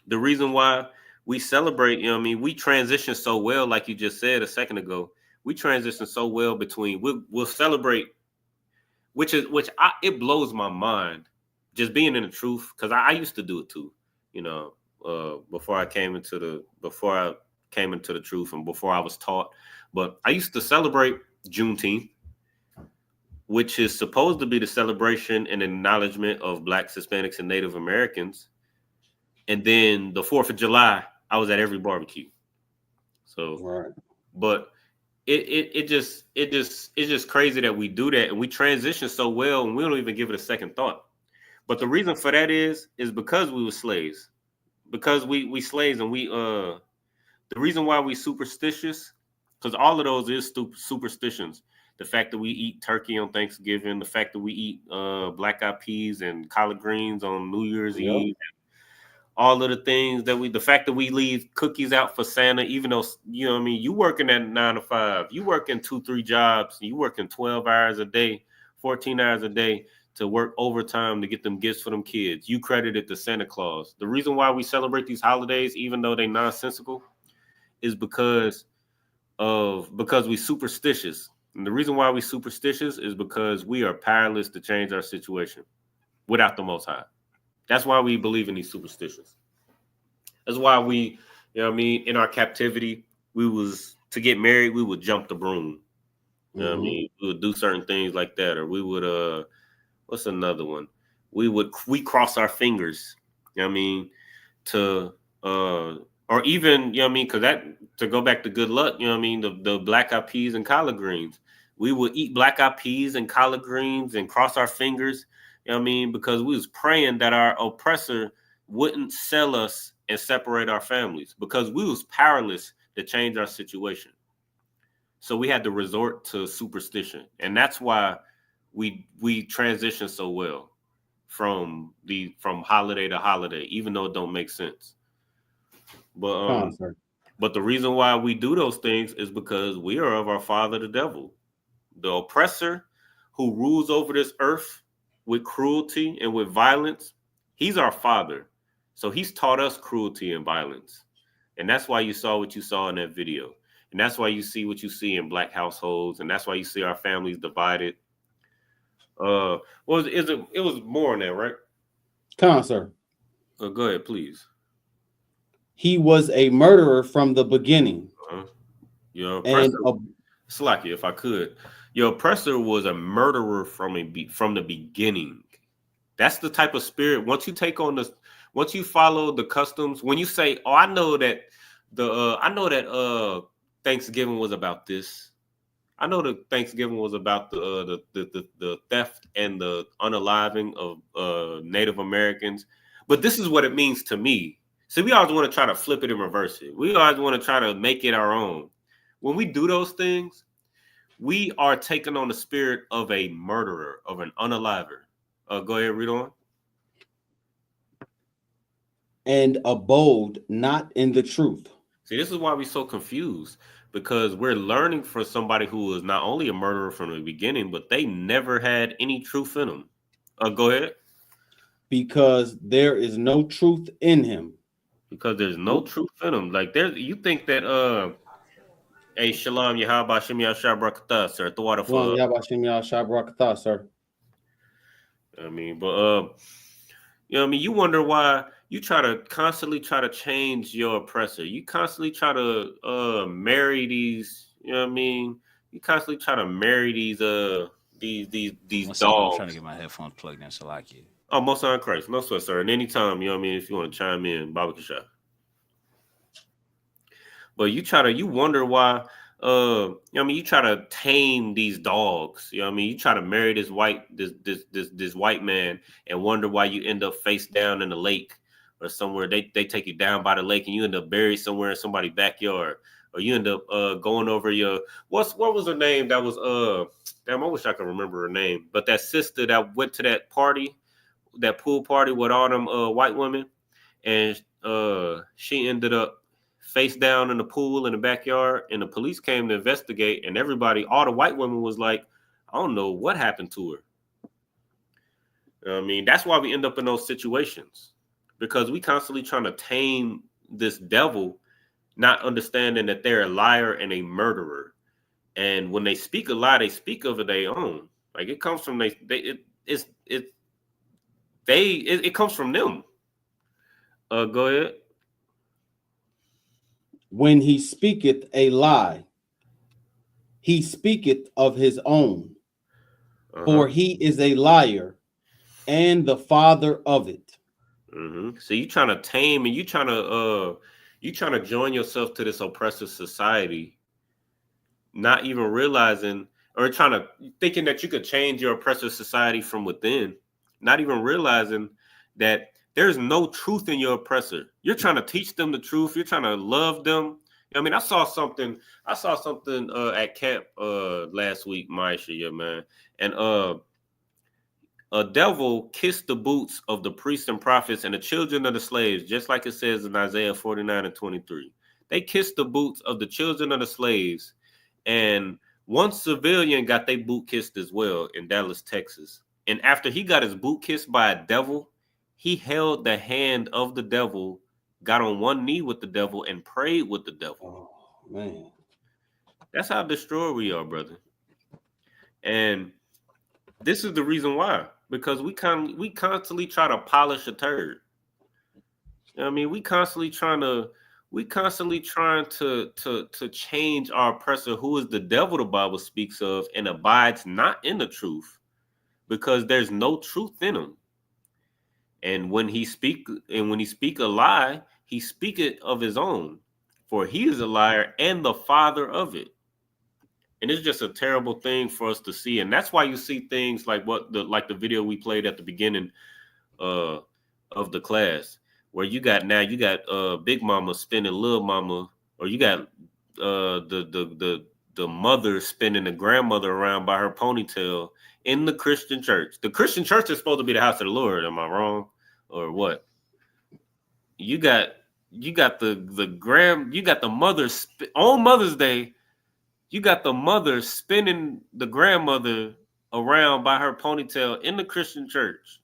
reason why we celebrate, you know what I mean, we transition so well, like you just said a second ago. We transition so well between we'll celebrate, it blows my mind just being in the truth, because I used to do it too, you know, before I came into the truth and before I was taught. But I used to celebrate Juneteenth, which is supposed to be the celebration and acknowledgement of Blacks, Hispanics, and Native Americans. And then the 4th of July, I was at every barbecue. So, right. But it's just crazy that we do that, and we transition so well, and we don't even give it a second thought. But the reason for that is because we were slaves, because we slaves, and the reason why we superstitious, because all of those is superstitions. The fact that we eat turkey on Thanksgiving, the fact that we eat black eyed peas and collard greens on New Year's Eve. All of the things the fact that we leave cookies out for Santa, even though, you know what I mean, you working at 9 to 5, you working 2-3 jobs, you working 12 hours a day, 14 hours a day to work overtime to get them gifts for them kids. You credit it to Santa Claus. The reason why we celebrate these holidays, even though they're nonsensical, is because we superstitious. And the reason why we superstitious is because we are powerless to change our situation without the Most High. That's why we believe in these superstitions. That's why we, you know what I mean, in our captivity, to get married, we would jump the broom. You know what I mean? We would do certain things like that. Or we would, what's another one? We cross our fingers, you know what I mean, or even, you know what I mean, because to go back to good luck, you know what I mean, the black eyed peas and collard greens. We would eat black eyed peas and collard greens and cross our fingers. You know what I mean? Because we was praying that our oppressor wouldn't sell us and separate our families, because we was powerless to change our situation. So we had to resort to superstition. And that's why we transition so well from holiday to holiday, even though it don't make sense. But the reason why we do those things is because we are of our father, the devil, the oppressor who rules over this earth with cruelty and with violence. He's our father. So he's taught us cruelty and violence. And that's why you saw what you saw in that video. And that's why you see what you see in Black households. And that's why you see our families divided. It was more on that, right? Come on, sir. Go ahead, please. He was a murderer from the beginning. Your oppressor, Slacky, if I could. Your oppressor was a murderer from the beginning. That's the type of spirit. Once you follow the customs, when you say, "Oh, I know that Thanksgiving was about this. I know that Thanksgiving was about the theft and the unaliving of Native Americans, but this is what it means to me." So we always want to try to flip it and reverse it. We always want to try to make it our own. When we do those things, we are taking on the spirit of a murderer, of an unaliver. Go ahead, read on. And abode not in the truth. See, this is why we're so confused, because we're learning from somebody who was not only a murderer from the beginning, but they never had any truth in them. Go ahead. Because there is no truth in him. Because there's no truth in them. Like you think that hey, Shalom, Yahaba, Shem Yahshua Barakatah, sir. The water for Yahaba, Shem Yahshua Barakatah, sir. I mean, but you know what I mean? You wonder why you constantly try to change your oppressor. You constantly try to marry these, you know what I mean? You constantly try to marry these dogs. I'm trying to get my headphones plugged in, so I like it. Oh, most on Christ. No sweat, sir. And anytime, you know what I mean, if you want to chime in, Baba Kasha. But you wonder why, you know what I mean, you try to tame these dogs. You know what I mean? You try to marry this white man and wonder why you end up face down in the lake. or somewhere. They take you down by the lake and you end up buried somewhere in somebody's backyard, or you end up going over your what was her name? That was damn, I wish I could remember her name. But that sister that went to that party, that pool party with all them white women, and she ended up face down in the pool in the backyard, and the police came to investigate, and everybody, all the white women was like, I don't know what happened to her. I mean, that's why we end up in those situations, because we constantly trying to tame this devil, not understanding that they're a liar and a murderer. And when they speak a lie, they speak of their own. Like it comes from it comes from them. Go ahead. When he speaketh a lie, he speaketh of his own, for he is a liar and the father of it. So you trying to tame, and you trying to join yourself to this oppressive society, not even realizing, or thinking that you could change your oppressive society from within, not even realizing that there's no truth in your oppressor. You're trying to teach them the truth. You're trying to love them. I mean, I saw something at camp last week, Maisha, yeah, man. And a devil kissed the boots of the priests and prophets and the children of the slaves, just like it says in Isaiah 49:23. They kissed the boots of the children of the slaves, and one civilian got their boot kissed as well in Dallas, Texas. And after he got his boot kissed by a devil, he held the hand of the devil, got on one knee with the devil, and prayed with the devil. Oh, man. That's how destroyed we are, brother. And this is the reason why. Because we constantly try to polish a turd. I mean, we constantly trying to change our oppressor, who is the devil the Bible speaks of, and abides not in the truth, because there's no truth in him. And when he speak a lie, he speaketh of his own, for he is a liar and the father of it. And it's just a terrible thing for us to see. And that's why you see things like the video we played at the beginning of the class, where you got Big Mama spinning Little Mama, or you got the mother spinning the grandmother around by her ponytail in the Christian church. The Christian church is supposed to be the house of the Lord. Am I wrong? Or what? You got the mother on Mother's Day. You got the mother spinning the grandmother around by her ponytail in the Christian church.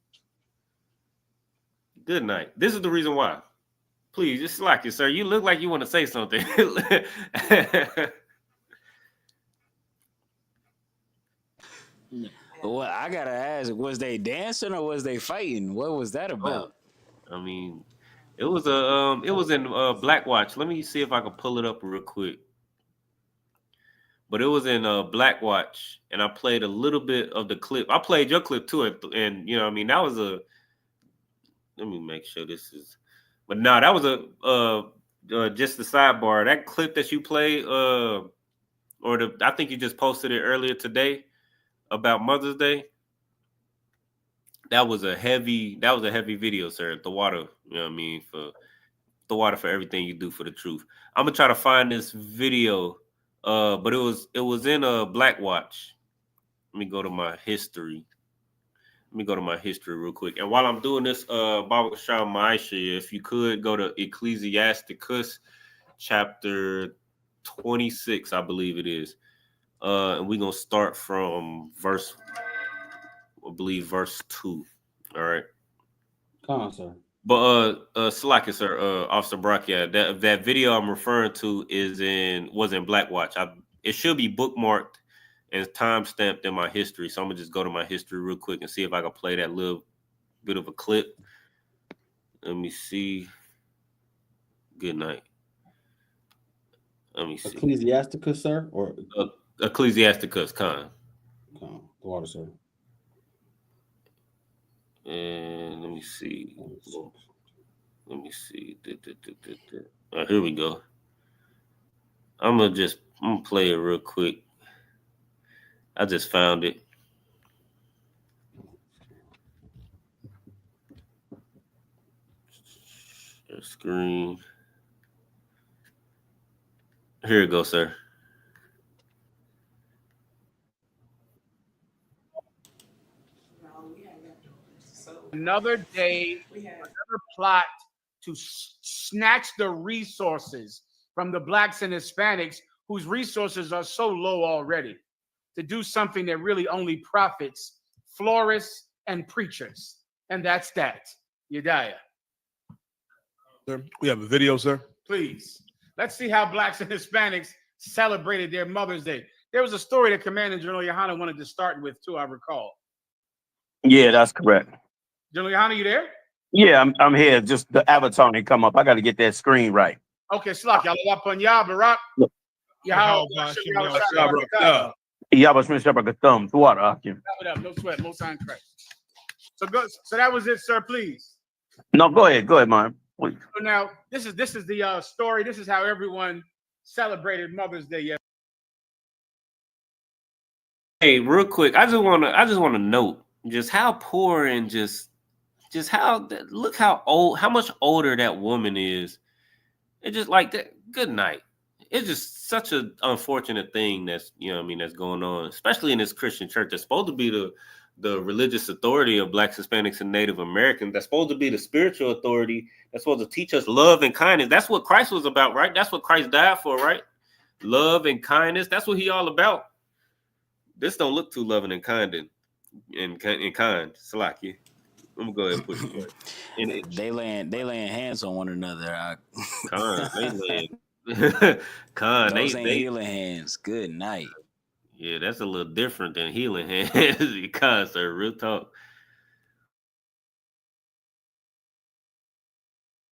Good night. This is the reason why. Please, just slack it, sir. You look like you want to say something. Well, I gotta ask: was they dancing or was they fighting? What was that about? I mean, it was in Black Watch. Let me see if I can pull it up real quick. But it was in Black Watch, and I played a little bit of the clip. I played your clip too, and you know, I mean, that was let me make sure this is. But no, that was just the sidebar. That clip that you played, I think you just posted it earlier today about Mother's Day. That was a heavy video, sir. The water, you know what I mean, for the water for everything you do for the truth. I'm gonna try to find this video. But it was in a Black Watch. Let me go to my history. Real quick. And while I'm doing this, Baba Shah Maisha, if you could go to Ecclesiasticus chapter 26, I believe it is. And we're gonna start from verse 2. All right. Come on, sir. But Salaki, sir, Officer Brock, yeah, that video I'm referring to was in Black Watch. It should be bookmarked and time stamped in my history. So I'm gonna just go to my history real quick and see if I can play that little bit of a clip. Let me see. Good night. Let me see. Ecclesiasticus, sir, or Ecclesiasticus, Khan. The water, sir. And let me see. Here we go. I'm gonna play it real quick. I just found it. Share screen. Here you go, sir. Another day, another plot to snatch the resources from the blacks and Hispanics whose resources are so low already, to do something that really only profits florists and preachers. And that's that. Yediah. Sir, we have a video, sir. Please. Let's see how blacks and Hispanics celebrated their Mother's Day. There was a story that Commander General Yohana wanted to start with, too, I recall. Yeah, that's correct. General Yohana, you there? Yeah, I'm here. Just the avatar ain't come up. I got to get that screen right. Okay, Slak, y'all up on y'all, Barak. Yabash Mr. Thumb, water. No sweat, no sign Christ. So that was it, sir, please. No, go ahead, man. Please. So now this is the story. This is how everyone celebrated Mother's Day yesterday. Hey, real quick, I just want to note just how poor and just how look how old, how much older that woman is. It's just like that. Good night. It's just such an unfortunate thing that's that's going on, especially in this Christian church that's supposed to be the religious authority of Blacks, Hispanics, and Native Americans. That's supposed to be the spiritual authority. That's supposed to teach us love and kindness. That's what Christ was about, right? That's what Christ died for, right? Love and kindness. That's what he all about. This don't look too loving and kind and kind. Salaki. I'm gonna go ahead and push it. They laying hands on one another. They laying. Those ain't healing hands. Good night. Yeah, that's a little different than healing hands. Sir, real talk.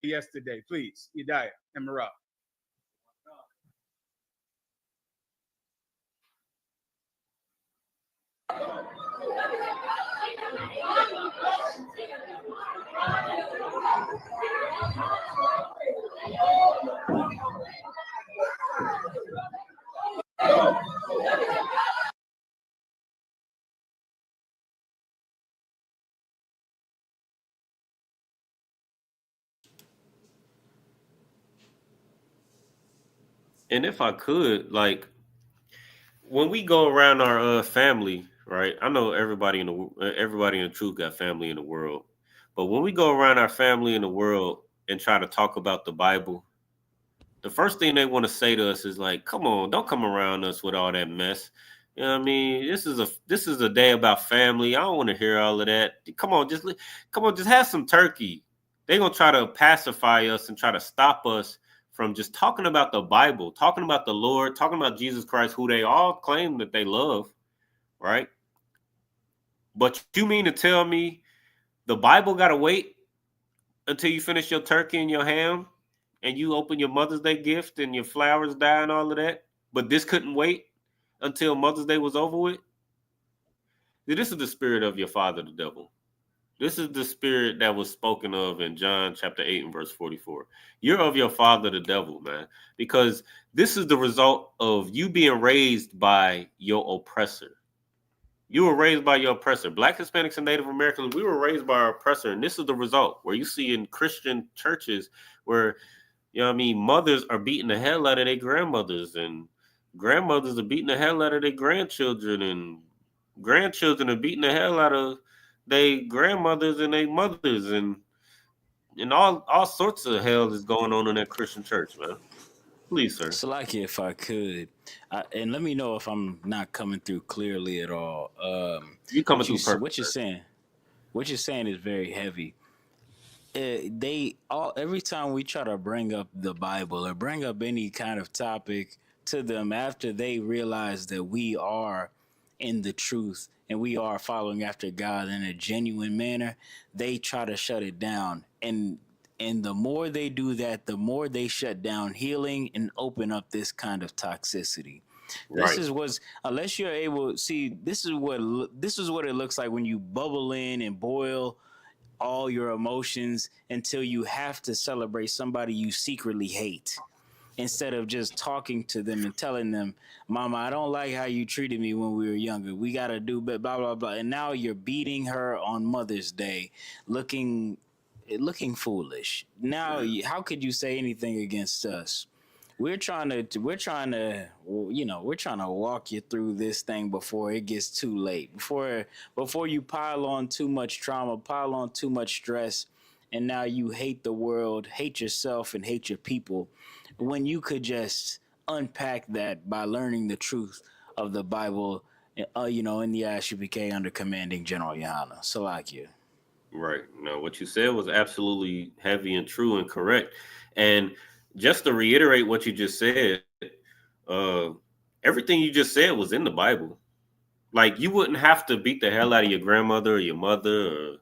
Yesterday, please, Yediah and Marab. And if I could, like, when we go around our family, right? I know everybody in the truth got family in the world, but when we go around our family in the world and try to talk about the Bible, the first thing they want to say to us is like, "Come on, don't come around us with all that mess." You know what I mean? This is a day about family. I don't want to hear all of that. Come on, just have some turkey. They're gonna try to pacify us and try to stop us from just talking about the Bible, talking about the Lord, talking about Jesus Christ, who they all claim that they love, right? But you mean to tell me the Bible gotta wait until you finish your turkey and your ham and you open your Mother's Day gift and your flowers die and all of that, but this couldn't wait until Mother's Day was over with? This is the spirit of your father, the devil. This is the spirit that was spoken of in John chapter 8 and verse 44. You're of your father, the devil, man, because this is the result of you being raised by your oppressor. You were raised by your oppressor. Black, Hispanics, and Native Americans, we were raised by our oppressor. And this is the result where you see in Christian churches where, mothers are beating the hell out of their grandmothers, and grandmothers are beating the hell out of their grandchildren, and grandchildren are beating the hell out of they grandmothers and they mothers, and all sorts of hell is going on in that Christian church, man. Please, sir. Salaki, if I could, and let me know if I'm not coming through clearly at all. You coming through perfect. What you're saying is very heavy. Every time we try to bring up the Bible or bring up any kind of topic to them after they realize that we are in the truth and we are following after God in a genuine manner, they try to shut it down. And the more they do that, the more they shut down healing and open up this kind of toxicity. Right. This is what's, unless you're able, see, this is what it looks like when you bubble in and boil all your emotions until you have to celebrate somebody you secretly hate, instead of just talking to them and telling them, "Mama, I don't like how you treated me when we were younger. We got to do blah, blah, blah." And now you're beating her on Mother's Day, looking looking foolish. Now, how could you say anything against us? We're trying to walk you through this thing before it gets too late, before you pile on too much trauma, pile on too much stress, and now you hate the world, hate yourself, and hate your people, when you could just unpack that by learning the truth of the Bible, in the ISUPK under commanding General Yohana. Salakia. Right. No, what you said was absolutely heavy and true and correct. And just to reiterate what you just said, everything you just said was in the Bible. Like, you wouldn't have to beat the hell out of your grandmother or your mother or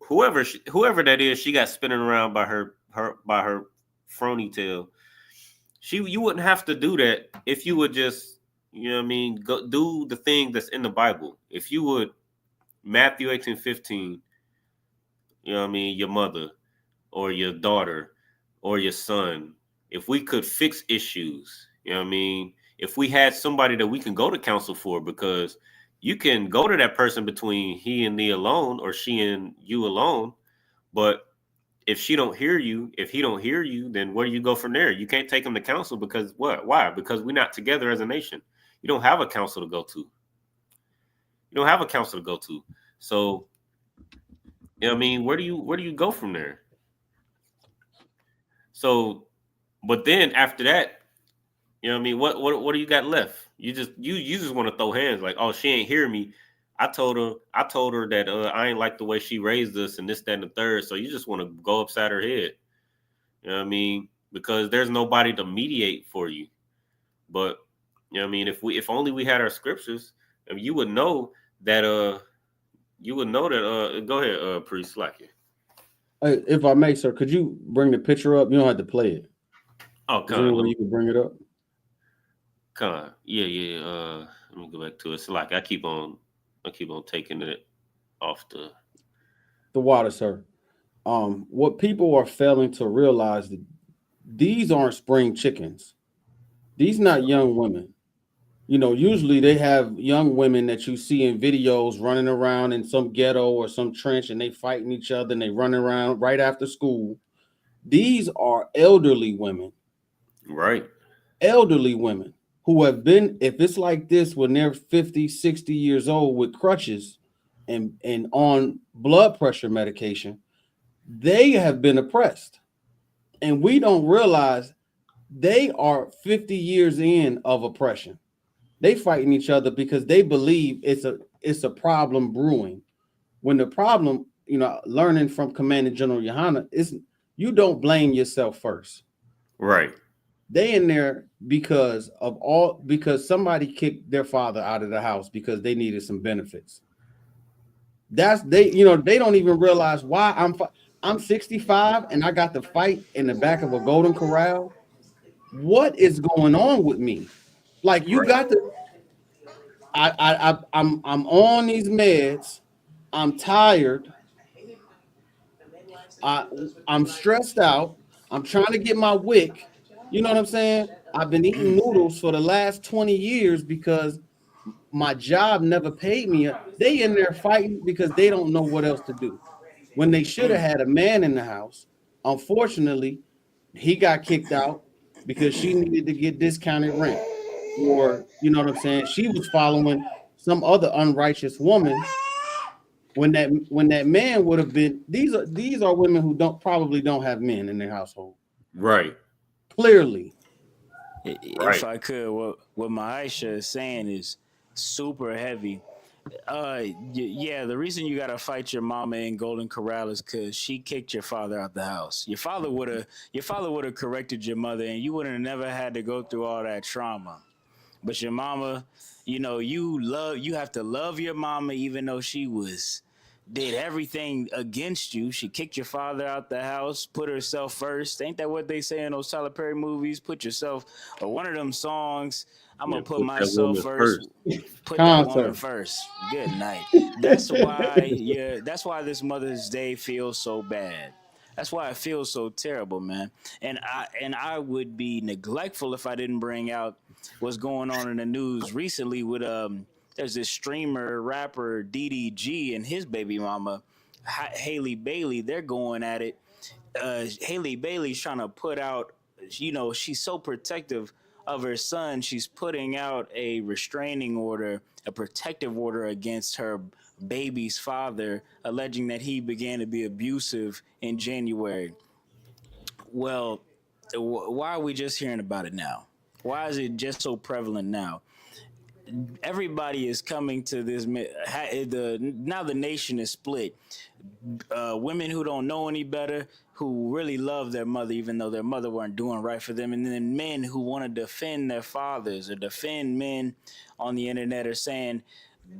whoever that is. She got spinning around by her phony tail. You wouldn't have to do that if you would just, go do the thing that's in the Bible. If you would, Matthew 18:15. Your mother or your daughter or your son, if we could fix issues, if we had somebody that we can go to counsel for, because you can go to that person between he and thee alone or she and you alone, but if she don't hear you, if he don't hear you, then where do you go from there? You can't take him to counsel because what? Why? Because we're not together as a nation. You don't have a counsel to go to. So, where do you go from there? So, but then after that, what do you got left? You just want to throw hands like, oh, she ain't hear me. I told her that I ain't like the way she raised us and this, that, and the third. So you just want to go upside her head. Because there's nobody to mediate for you. But if only we had our scriptures, you would know that go ahead, priest, like it. If I may, sir, could you bring the picture up? You don't have to play it. Oh, is there any way you can bring it up? Yeah. Let me go back to it. It's like I keep on taking it off the water, sir. What people are failing to realize that these aren't spring chickens. These not young women. Usually they have young women that you see in videos running around in some ghetto or some trench and they fighting each other and they running around right after school. These are elderly women. Right. Elderly women who have been, if it's like this, when they're 50, 60 years old with crutches and on blood pressure medication, they have been oppressed. And we don't realize they are 50 years in of oppression. They fighting each other because they believe it's a problem brewing. When the problem, learning from Commanding General Yohana, is you don't blame yourself first. Right. They in there because somebody kicked their father out of the house because they needed some benefits. They don't even realize why I'm 65 and I got to fight in the back of a golden corral. What is going on with me? Like, you got to. I'm on these meds. I'm tired. I'm stressed out. I'm trying to get my wick. You know what I'm saying? I've been eating noodles for the last 20 years because my job never paid me. They in there fighting because they don't know what else to do. When they should have had a man in the house. Unfortunately, he got kicked out because she needed to get discounted rent. Or, you know what I'm saying? She was following some other unrighteous woman when that man would have been. These are women who probably don't have men in their household. Right. Clearly. If I could, what Maisha is saying is super heavy. The reason you gotta fight your mama in Golden Corral is because she kicked your father out the house. Your father would have corrected your mother, and you would have never had to go through all that trauma. But your mama, you have to love your mama even though she did everything against you. She kicked your father out the house, put herself first. Ain't that what they say in those Tyler Perry movies? Put yourself, or one of them songs, I'm going to put myself first. Put that woman first. Good night. That's why this Mother's Day feels so bad. That's why it feels so terrible, man. And I would be neglectful if I didn't bring out what's going on in the news recently with there's this streamer rapper DDG and his baby mama Haley Bailey, they're going at it. Haley Bailey's trying to put out, she's so protective of her son. She's putting out a restraining order, a protective order against her baby's father, alleging that he began to be abusive in January. Well, why are we just hearing about it now? Why is it just so prevalent now? Everybody is coming to this. Now the nation is split. Women who don't know any better, who really love their mother, even though their mother weren't doing right for them, and then men who want to defend their fathers or defend men on the internet are saying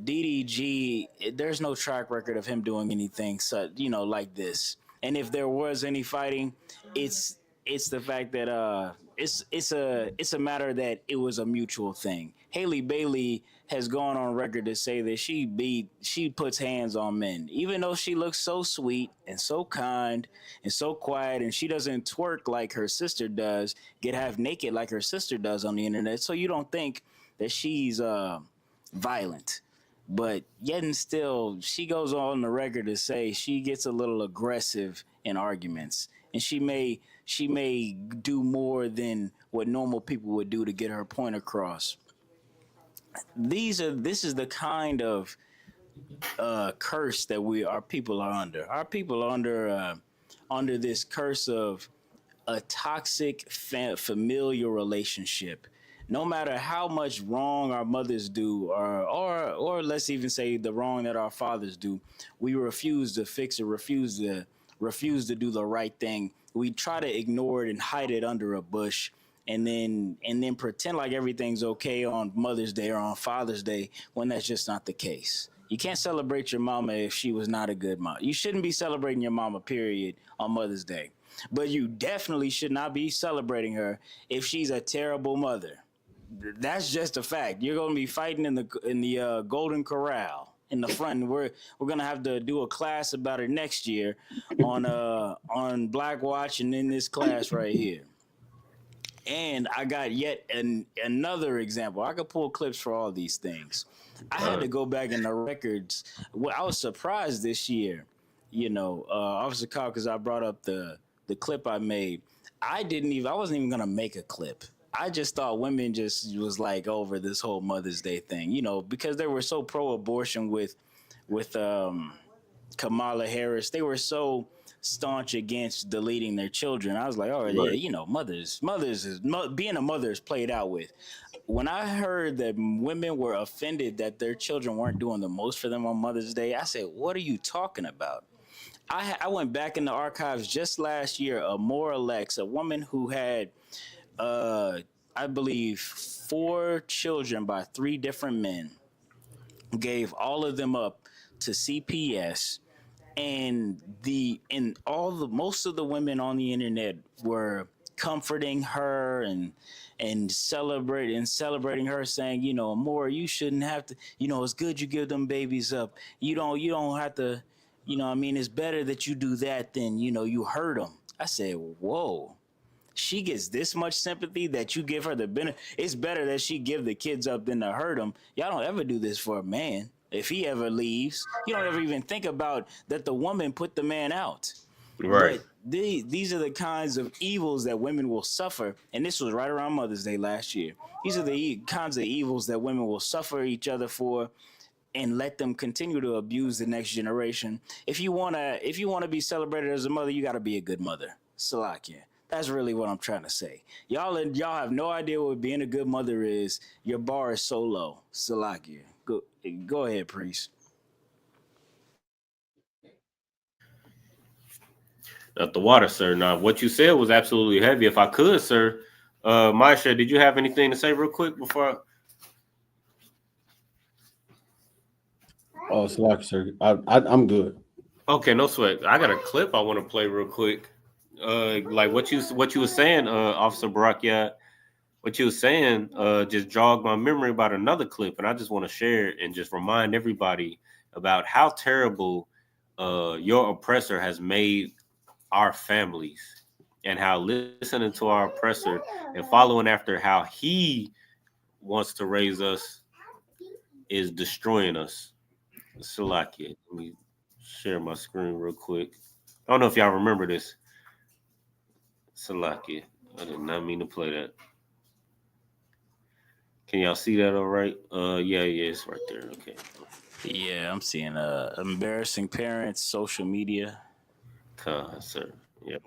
DDG, there's no track record of him doing anything, like this. And if there was any fighting, it's the fact that it's a matter that it was a mutual thing. Haley Bailey has gone on record to say that she puts hands on men, even though she looks so sweet and so kind and so quiet, and she doesn't twerk like her sister does, get half naked like her sister does on the internet. So you don't think that she's violent. But yet and still, she goes on the record to say she gets a little aggressive in arguments, and she may do more than what normal people would do to get her point across. This is the kind of curse that our people are under. Our people are under this curse of a toxic familial relationship. No matter how much wrong our mothers do, or let's even say the wrong that our fathers do, we refuse to fix it, refuse to do the right thing. We try to ignore it and hide it under a bush, and then pretend like everything's okay on Mother's Day or on Father's Day when that's just not the case. You can't celebrate your mama if she was not a good mom. You shouldn't be celebrating your mama, period, on Mother's Day. But you definitely should not be celebrating her if she's a terrible mother. That's just a fact. You're going to be fighting in the Golden Corral in the front. We're going to have to do a class about it next year on Black Watch and in this class right here. And I got yet another example. I could pull clips for all these things. I had to go back in the records. Well, I was surprised this year, Officer Cobb, because I brought up the clip I made. I wasn't even going to make a clip. I just thought women just was like over this whole Mother's Day thing, because they were so pro-abortion with Kamala Harris. They were so staunch against deleting their children. I was like, oh, right. Yeah, being a mother is played out with. When I heard that women were offended that their children weren't doing the most for them on Mother's Day, I said, what are you talking about? I went back in the archives just last year. Amora Lex, a woman who had I believe 4 children by 3 different men, gave all of them up to CPS, and most of the women on the internet were comforting her and celebrating her, saying, Amora, you shouldn't have to, it's good you give them babies up. You don't have to, it's better that you do that than, you hurt them. I said, whoa. She gets this much sympathy that you give her the benefit. It's better that she give the kids up than to hurt them. Y'all don't ever do this for a man. If he ever leaves, you don't ever even think about that the woman put the man out. Right. But these are the kinds of evils that women will suffer. And this was right around Mother's Day last year. These are the kinds of evils that women will suffer each other for, and let them continue to abuse the next generation. If you wanna be celebrated as a mother, you gotta be a good mother. Salakia. That's really what I'm trying to say. Y'all have no idea what being a good mother is. Your bar is so low. Salakia. Go ahead, priest. Not the water, sir. Now, what you said was absolutely heavy. If I could, sir, Maisha, did you have anything to say real quick before? Oh, Salakia, sir. I'm good. Okay, no sweat. I got a clip I want to play real quick. Like what you were saying, Officer Barakia, what you were saying just jogged my memory about another clip, and I just want to share it and just remind everybody about how terrible your oppressor has made our families, and how listening to our oppressor and following after how he wants to raise us is destroying us. Salakia, let me share my screen real quick. I don't know if y'all remember this. Salakia. I did not mean to play that. Can y'all see that all right? Yeah, it's right there. Okay. Yeah, I'm seeing embarrassing parents, social media. Sir. Yep.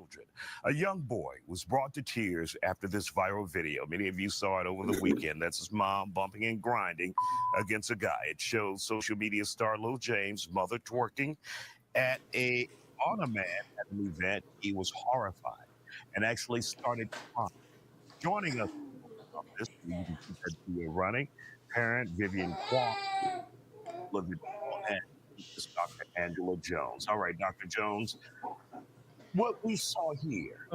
A young boy was brought to tears after this viral video. Many of you saw it over the weekend. That's his mom bumping and grinding against a guy. It shows social media star Lil James' mother twerking on a man at an event. He was horrified and actually started crying. Joining us on this, you can keep that video running. Parent Vivian Kwong, and this is Dr. Angela Jones. All right, Dr. Jones, what we saw here,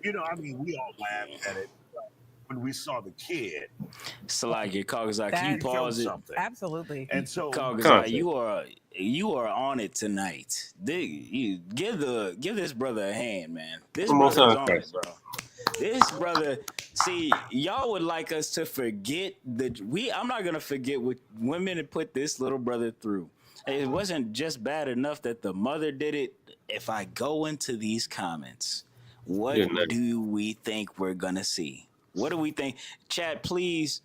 you know, I mean, we all laughed at it when we saw the kid. Salaki, Kagazai, can you pause it? Absolutely. And so, Kagazai, you are on it tonight. Give this brother a hand, man. This brother's on it, bro. This brother, see, y'all would like us to forget I'm not gonna forget what women had put this little brother through. It wasn't just bad enough that the mother did it. If I go into these comments, what do we think we're gonna see? What do we think? Chat, please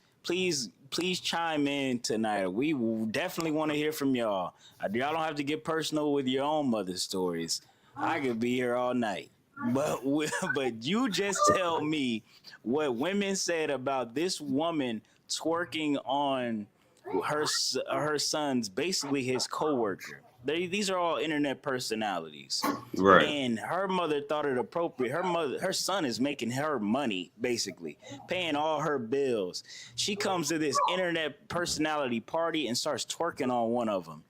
chime in tonight. We definitely want to hear from y'all. Y'all don't have to get personal with your own mother stories. I could be here all night. But you just tell me what women said about this woman twerking on her son's, basically his coworker. These are all internet personalities, right? And her mother thought it appropriate. Her son is making her money, basically paying all her bills. She comes to this internet personality party and starts twerking on one of them.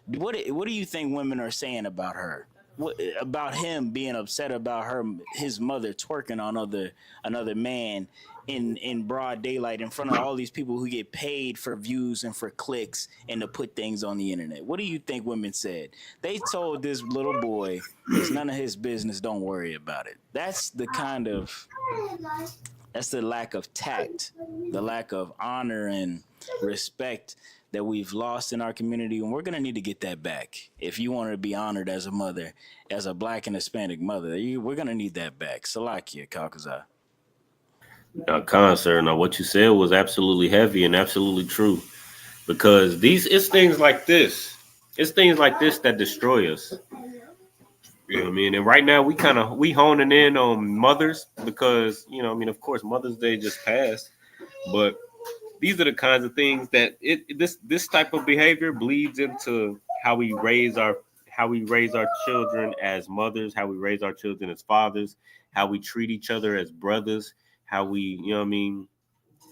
What do you think women are saying about her? What about him being upset about his mother twerking on another man in broad daylight in front of all these people who get paid for views and for clicks and to put things on the internet? What do you think women said? They told this little boy, it's none of his business, don't worry about it. That's the lack of tact, the lack of honor and respect that we've lost in our community, and we're going to need to get that back. If you want to be honored as a mother, as a Black and Hispanic mother, we're going to need that back. Salakia, Kalkazai. Khan, sir. Now, what you said was absolutely heavy and absolutely true, because it's things like this. It's things like this that destroy us. You know what I mean? And right now we honing in on mothers because, you know, I mean, of course, Mother's Day just passed, but these are the kinds of things that this type of behavior bleeds into how we raise our children as mothers, how we raise our children as fathers, how we treat each other as brothers, how we, you know what I mean,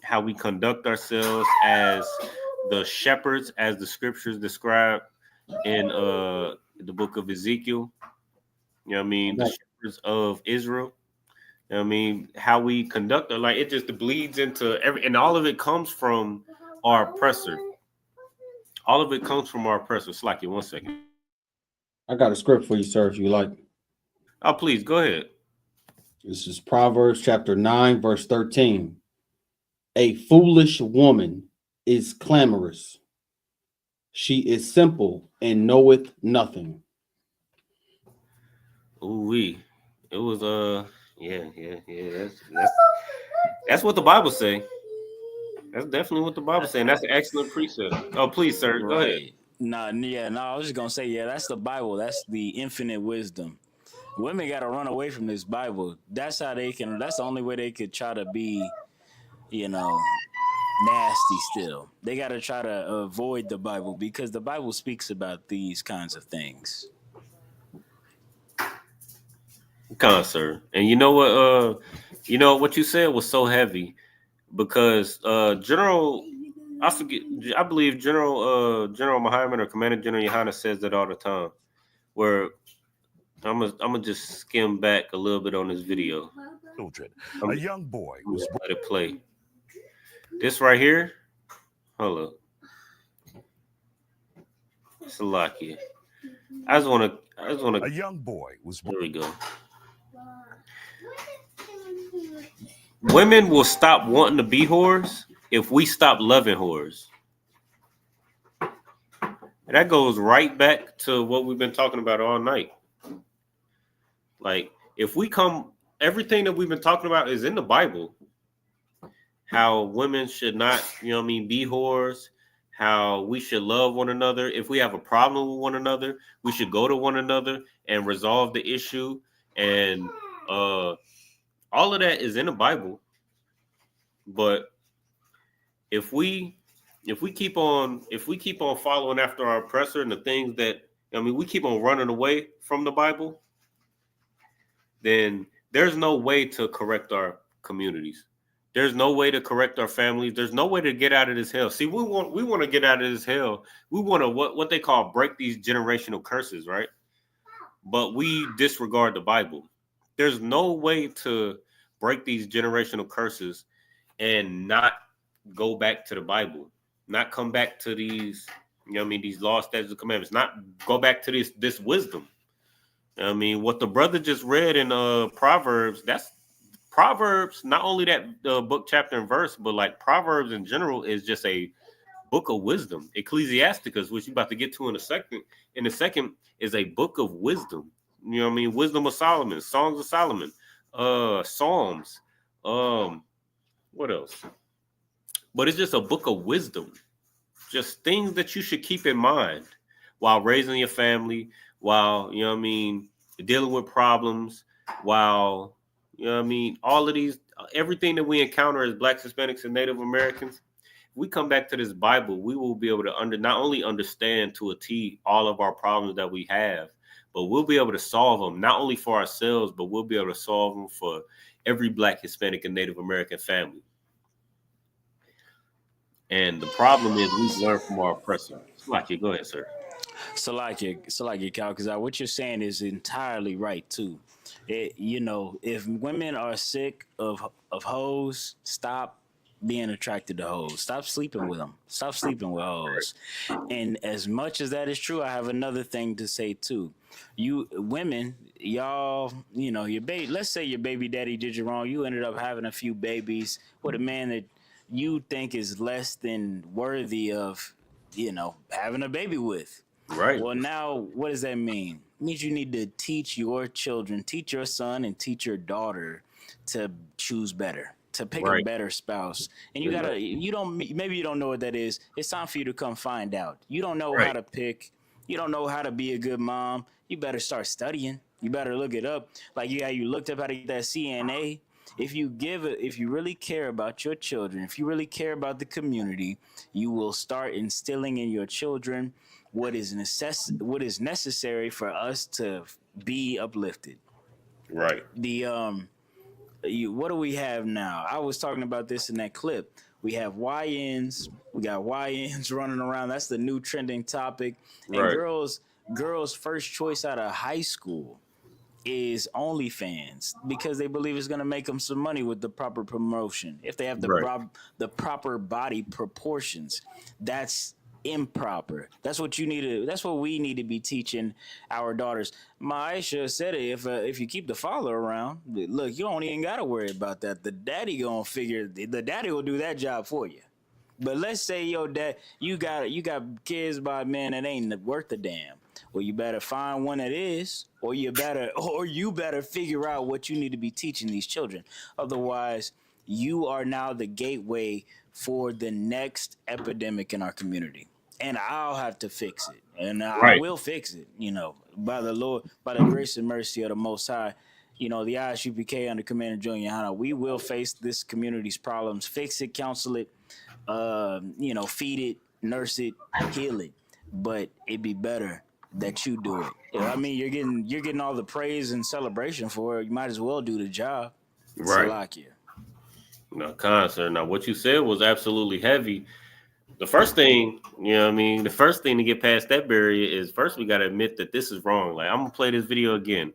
how we conduct ourselves as the shepherds, as the scriptures describe in the book of Ezekiel. You know what I mean? The shepherds of Israel. You know what I mean? How we conduct it, like it just bleeds into and all of it comes from our oppressor. All of it comes from our oppressor. Slack you 1 second. I got a script for you, sir, if you like. Oh, please go ahead. This is Proverbs chapter 9, verse 13. A foolish woman is clamorous. She is simple and knoweth nothing. Ooh-wee. It was yeah. That's what the Bible say. That's definitely what the Bible say, and that's an excellent precept. Oh, please, sir, go ahead. No, I was just gonna say, yeah, that's the Bible. That's the infinite wisdom. Women got to run away from this Bible. That's how they can. That's the only way they could try to be, you know, nasty. Still, they got to try to avoid the Bible because the Bible speaks about these kinds of things. Sir. And you know what you said was so heavy because I believe General Muhammad or Commander General Yohana says that all the time, where I'm gonna just skim back a little bit on this video. Children. A young boy was let it play. This right here, hold up. Salakia. I just wanna a young boy was there we go. Women will stop wanting to be whores if we stop loving whores. And that goes right back to what we've been talking about all night. Like, if we come, everything that we've been talking about is in the Bible. How women should not, be whores. How we should love one another. If we have a problem with one another, we should go to one another and resolve the issue. And all of that is in the Bible. But if we keep on following after our oppressor and the things that we keep on running away from the Bible, then there's no way to correct our communities. There's no way to correct our families. There's no way to get out of this hell. See, we want to get out of this hell. We want to what they call break these generational curses, right? But we disregard the Bible. There's no way to break these generational curses and not go back to the Bible, not come back to these, these laws, statutes, and commandments, not go back to this wisdom. What the brother just read in Proverbs, that's Proverbs, not only that book, chapter, and verse, but like Proverbs in general is just a book of wisdom. Ecclesiasticus, which you're about to get to in a second, is a book of wisdom. Wisdom of Solomon, Songs of Solomon, Psalms, what else? But it's just a book of wisdom, just things that you should keep in mind while raising your family, while, dealing with problems, while, all of these, everything that we encounter as Blacks, Hispanics, and Native Americans. If we come back to this Bible, we will be able to not only understand to a T all of our problems that we have, but we'll be able to solve them, not only for ourselves, but we'll be able to solve them for every Black, Hispanic, and Native American family. And the problem is we learn from our oppressor. Salakia, go ahead, sir. Salakia, Cal, because what you're saying is entirely right too. If women are sick of hoes, stop being attracted to hoes. Stop sleeping with them. Stop sleeping with hoes. And as much as that is true, I have another thing to say too. You women, y'all, your baby. Let's say your baby daddy did you wrong. You ended up having a few babies with a man that you think is less than worthy of, having a baby with. Right. Well, now what does that mean? It means you need to teach your children, teach your son and teach your daughter to choose better, to pick a better spouse. And maybe you don't know what that is. It's time for you to come find out. You don't know how to pick. You don't know how to be a good mom. You better start studying. You better look it up. Like you looked up how to get that CNA. If you really care about your children, if you really care about the community, you will start instilling in your children what is necessary for us to be uplifted. Right. What do we have now? I was talking about this in that clip. We have YNs. We got YNs running around. That's the new trending topic. And girls' first choice out of high school is OnlyFans because they believe it's going to make them some money with the proper promotion. If they have the proper body proportions, that's improper. That's what you need to. That's what we need to be teaching our daughters. Maisha said it. If you keep the father around, look, you don't even got to worry about that. The daddy will do that job for you. But let's say your dad, you got kids by a man that ain't worth a damn. Well, you better find one that is, or you better figure out what you need to be teaching these children. Otherwise, you are now the gateway for the next epidemic in our community. And I'll have to fix it. And I will fix it, by the Lord, by the grace and mercy of the Most High. The ISUPK under Commander Junior Hana, we will face this community's problems, fix it, counsel it, feed it, nurse it, heal it. But it'd be better that you do it. You're getting all the praise and celebration for it. You might as well do the job. Right. Salakia. No, sir. Now, what you said was absolutely heavy. The first thing, to get past that barrier is first we got to admit that this is wrong. Like, I'm going to play this video again.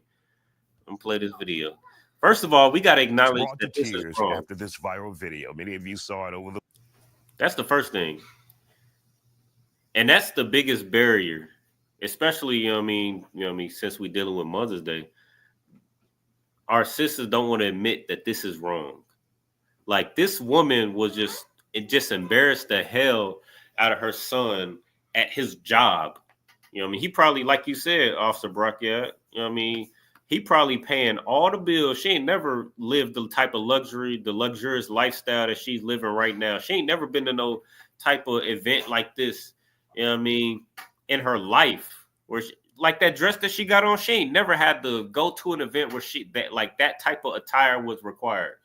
First of all, we got to acknowledge that this is wrong. After this viral video, many of you saw it over the. That's the first thing. And that's the biggest barrier, especially, since we're dealing with Mother's Day. Our sisters don't want to admit that this is wrong. Like, this woman was just embarrassed the hell out of her son at his job. You know what I mean? He probably, like you said, Officer Brock, yeah, you know what I mean? He probably paying all the bills. She ain't never lived the type of luxury, the luxurious lifestyle that she's living right now. She ain't never been to no type of event like this, you know what I mean, in her life. Where she, like that dress that she got on, she ain't never had to go to an event where that type of attire was required.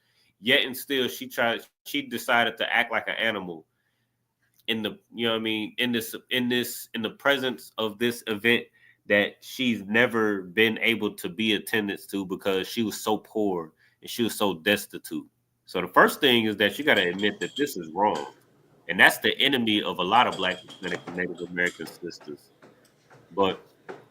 Yet and still she decided to act like an animal in the, you know what I mean, in the presence of this event that she's never been able to be attendance to because she was so poor and she was so destitute. So the first thing is that you got to admit that this is wrong. And that's the enemy of a lot of Black, Hispanic, and Native American sisters. But,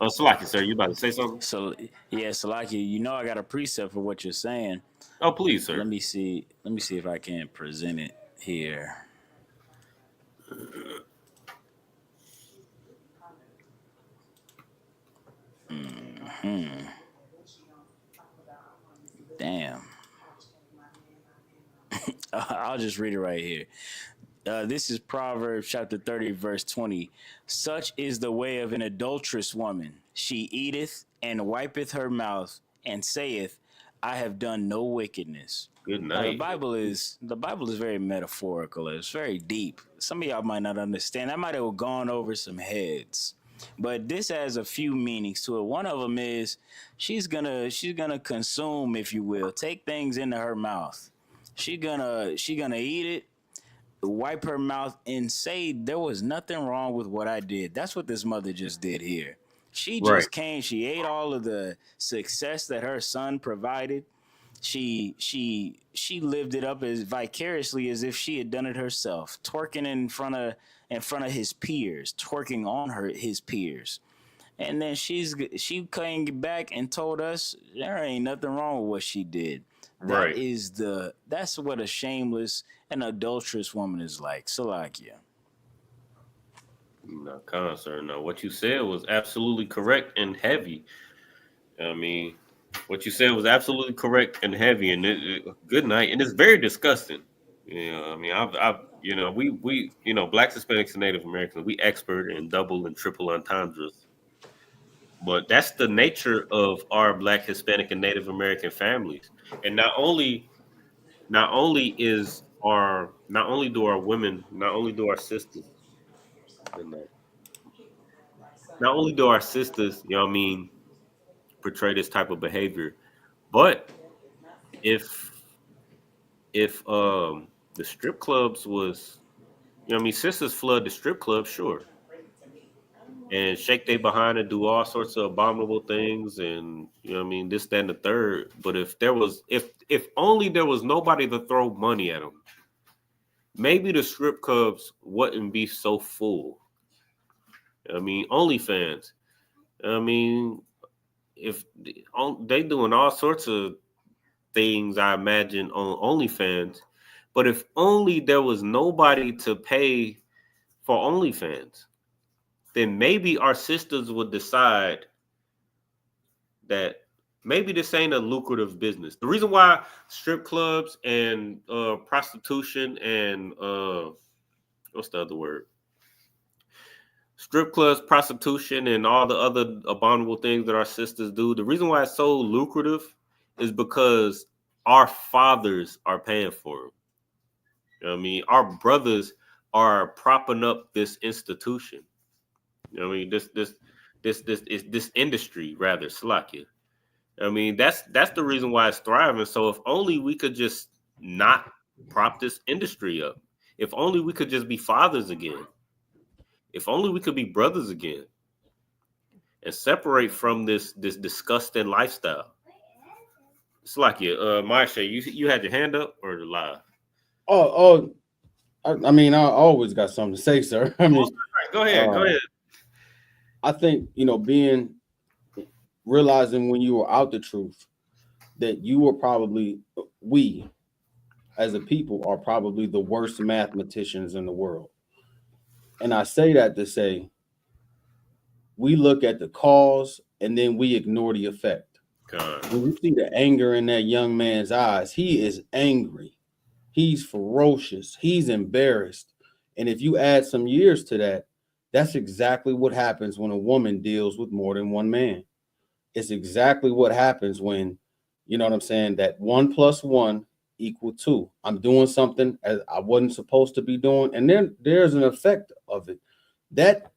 Salaki, sir, you about to say something? So, yeah, Salaki, you know I got a precept for what you're saying. Oh, please, sir. Let me see if I can present it here. Damn. I'll just read it right here. This is Proverbs chapter 30, verse 20. Such is the way of an adulterous woman. She eateth and wipeth her mouth and saith, I have done no wickedness. Good night. The Bible is very metaphorical. It's very deep. Some of y'all might not understand. I might have gone over some heads, but this has a few meanings to it. One of them is she's gonna consume, if you will, take things into her mouth. She gonna eat it, wipe her mouth, and say there was nothing wrong with what I did. That's what this mother just did here. She just came. She ate all of the success that her son provided. She lived it up as vicariously as if she had done it herself, twerking in front of his peers, twerking on his peers. And then she came back and told us there ain't nothing wrong with what she did. Right. That's what a shameless and adulterous woman is like. Salakia. No, concern. No, what you said was absolutely correct and heavy. I mean, what you said was absolutely correct and heavy, and good night. And it's very disgusting. You know, I mean, I've you know, we you know, Blacks, Hispanics, and Native Americans, we expert in double and triple entendres. But that's the nature of our Black, Hispanic, and Native American families. And not only do our women, not only do our sisters, not only do our sisters, you know what I mean, portray this type of behavior, but if the strip clubs was, you know what I mean, sisters flood the strip clubs, sure, and shake they behind and do all sorts of abominable things, and you know what I mean, this, that, and the third. But if only there was nobody to throw money at them, maybe the strip clubs wouldn't be so full. I mean, OnlyFans. I mean, if they doing all sorts of things, I imagine, on OnlyFans, but if only there was nobody to pay for OnlyFans, then maybe our sisters would decide that maybe this ain't a lucrative business. The reason why strip clubs and prostitution and what's the other word? Strip clubs, prostitution, and all the other abominable things that our sisters do, the reason why it's so lucrative is because our fathers are paying for them. You know what I mean? Our brothers are propping up this institution. You know what I mean? This industry, rather, Slakia. I mean, that's the reason why it's thriving. So if only we could just not prop this industry up. If only we could just be fathers again. If only we could be brothers again and separate from this disgusting lifestyle. It's like Marsha, you had your hand up or live? I mean, I always got something to say, sir. I mean, go ahead. I think, you know, realizing when you were out the truth that you were probably, we as a people are probably the worst mathematicians in the world. And I say that to say, we look at the cause and then we ignore the effect. God. When you see the anger in that young man's eyes, he is angry. He's ferocious. He's embarrassed. And if you add some years to that, That's exactly what happens when a woman deals with more than one man. It's exactly what happens when, you know what I'm saying, that 1 + 1 = 2. I'm doing something as I wasn't supposed to be doing, and then there's an effect of it. That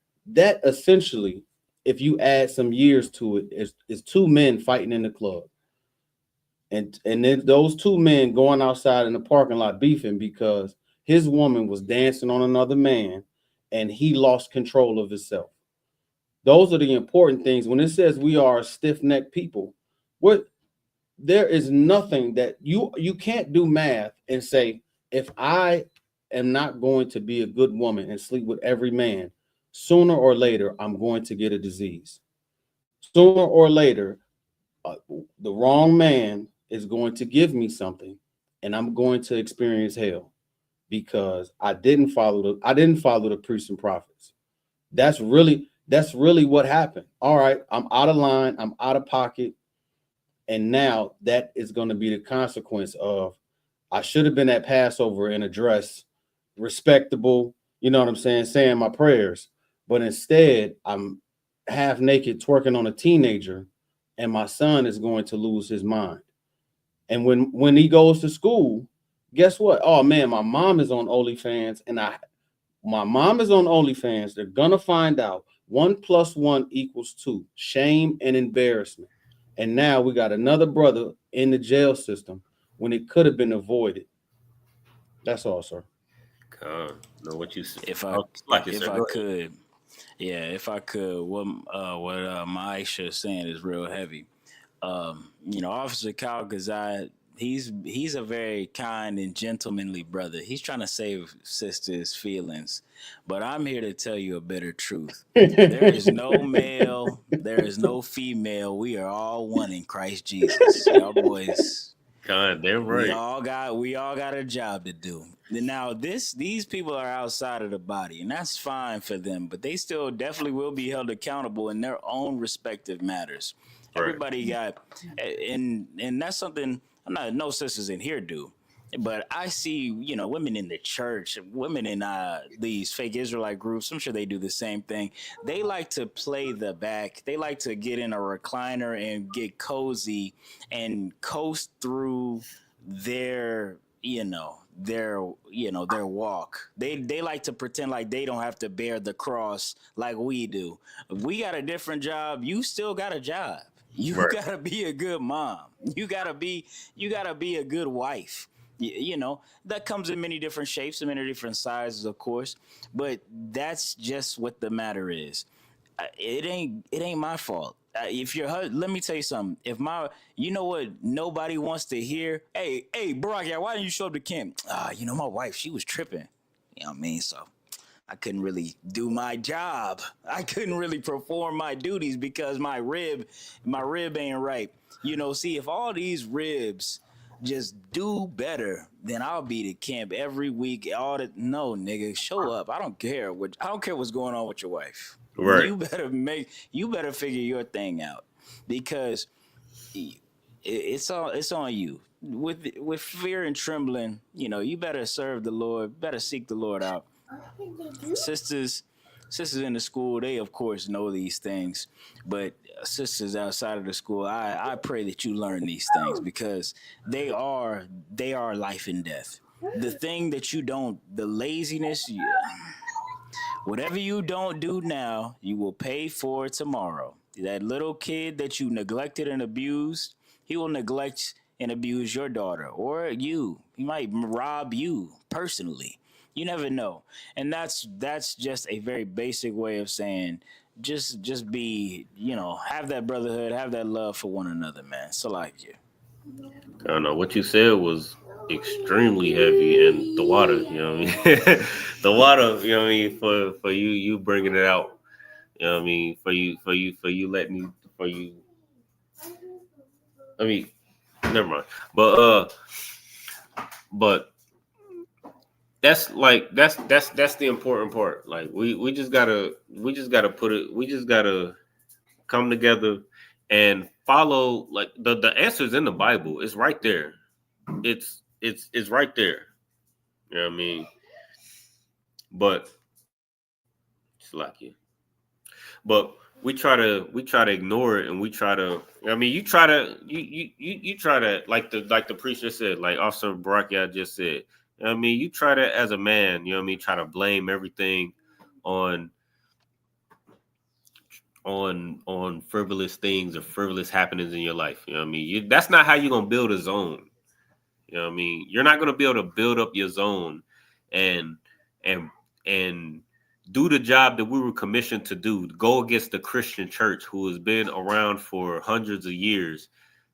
essentially, if you add some years to it, is two men fighting in the club. And then those two men going outside in the parking lot beefing because his woman was dancing on another man and he lost control of himself. Those are the important things. When it says we are stiff-necked people, there is nothing that you can't do math and say, if I am not going to be a good woman and sleep with every man, sooner or later, I'm going to get a disease. Sooner or later, the wrong man is going to give me something and I'm going to experience hell because I didn't follow the priests and prophets. That's really what happened. All right, I'm out of line, I'm out of pocket. And now that is going to be the consequence of I should have been at Passover in a dress, respectable, you know what I'm saying my prayers. But instead, I'm half naked twerking on a teenager, and my son is going to lose his mind. And when he goes to school, guess what? Oh man, my mom is on OnlyFans, and my mom is on OnlyFans. They're gonna find out 1 + 1 = 2. Shame and embarrassment. And now we got another brother in the jail system when it could have been avoided. That's all, sir. Know what you said. If I could, what Maisha is saying is real heavy. Officer Kyle Gazai, he's a very kind and gentlemanly brother. He's trying to save sister's feelings, but I'm here to tell you a bitter truth. There is no male, there is no female. We are all one in Christ Jesus. Y'all boys. God damn right. We all got a job to do. Now these people are outside of the body, and that's fine for them, but they still definitely will be held accountable in their own respective matters. Right. Everybody got, and that's something no sisters in here do. But I see, women in the church, women in these fake Israelite groups, I'm sure they do the same thing. They like to play the back. They like to get in a recliner and get cozy and coast through their walk. They like to pretend like they don't have to bear the cross like we do. If we got a different job, you still got a job. You right. Gotta be a good mom. You gotta be a good wife. That comes in many different shapes and many different sizes, of course, but that's just what the matter is. It ain't my fault. If your husband, let me tell you something. If what nobody wants to hear, hey, Barack, why didn't you show up to camp? My wife, she was tripping. You know what I mean? So I couldn't really do my job. I couldn't really perform my duties because my rib ain't right. See, if all these ribs just do better, then I'll be to camp every week. No, nigga, show up. I don't care what's going on with your wife. Right. You better figure your thing out because it's on you. With fear and trembling, you better serve the Lord, better seek the Lord out. Sisters in the school, they of course know these things, but sisters outside of the school, I pray that you learn these things because they are life and death. The thing that the laziness, whatever you don't do now, you will pay for tomorrow. That little kid that you neglected and abused, he will neglect and abuse your daughter or you. He might rob you personally. You never know. And that's just a very basic way of saying just be, have that brotherhood, have that love for one another, man. So like you. I don't know. What you said was extremely heavy, and the water, you know what I mean? The water, you know what I mean, for you bringing it out. You know what I mean? For you letting me, I mean, never mind. But that's the important part. Like we just gotta come together and follow. Like the answers in the Bible is right there. It's right there. You know what I mean? But Salakia. But we try to ignore it, and we try to. I mean, you try to like the preacher said, like Officer Barakia just said. I mean, you try to, as a man, you know what I mean, try to blame everything on frivolous things or frivolous happenings in your life. You know what I mean? That's not how you're gonna build a zone. You know what I mean? You're not gonna be able to build up your zone and do the job that we were commissioned to do. Go against the Christian church, who has been around for hundreds of years.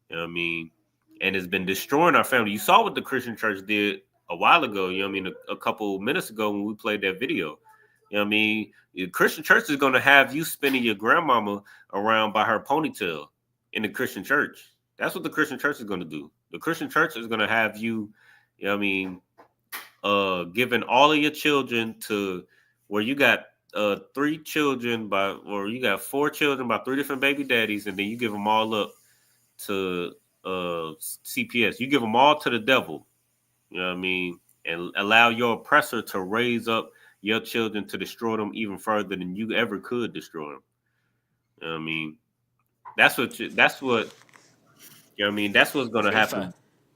You know what I mean? And has been destroying our family. You saw what the Christian church did a while ago. You know what I mean? A couple minutes ago when we played that video. You know what I mean? The Christian church is going to have you spinning your grandmama around by her ponytail in the Christian church. That's what the Christian church is going to do. The Christian church is going to have you, you know what I mean, giving all of your children to where you got 3 children or you got 4 children by 3 different baby daddies, and then you give them all up to CPS. You give them all to the devil, you know what I mean, and allow your oppressor to raise up your children to destroy them even further than you ever could destroy them. You know what I mean? That's what you know what I mean? That's what's going to happen.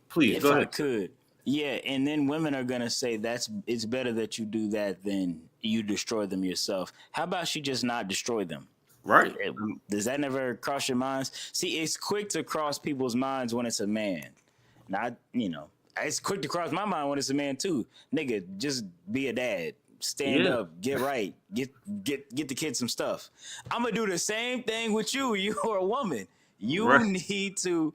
Please, go ahead. If I could. Yeah, and then women are going to say it's better that you do that than you destroy them yourself. How about you just not destroy them? Right. Does that never cross your minds? See, it's quick to cross people's minds when it's a man. Not, it's quick to cross my mind when it's a man too. Nigga, just be a dad. Stand up, get right, get the kid some stuff. I'm gonna do the same thing with you. You're a woman. You need to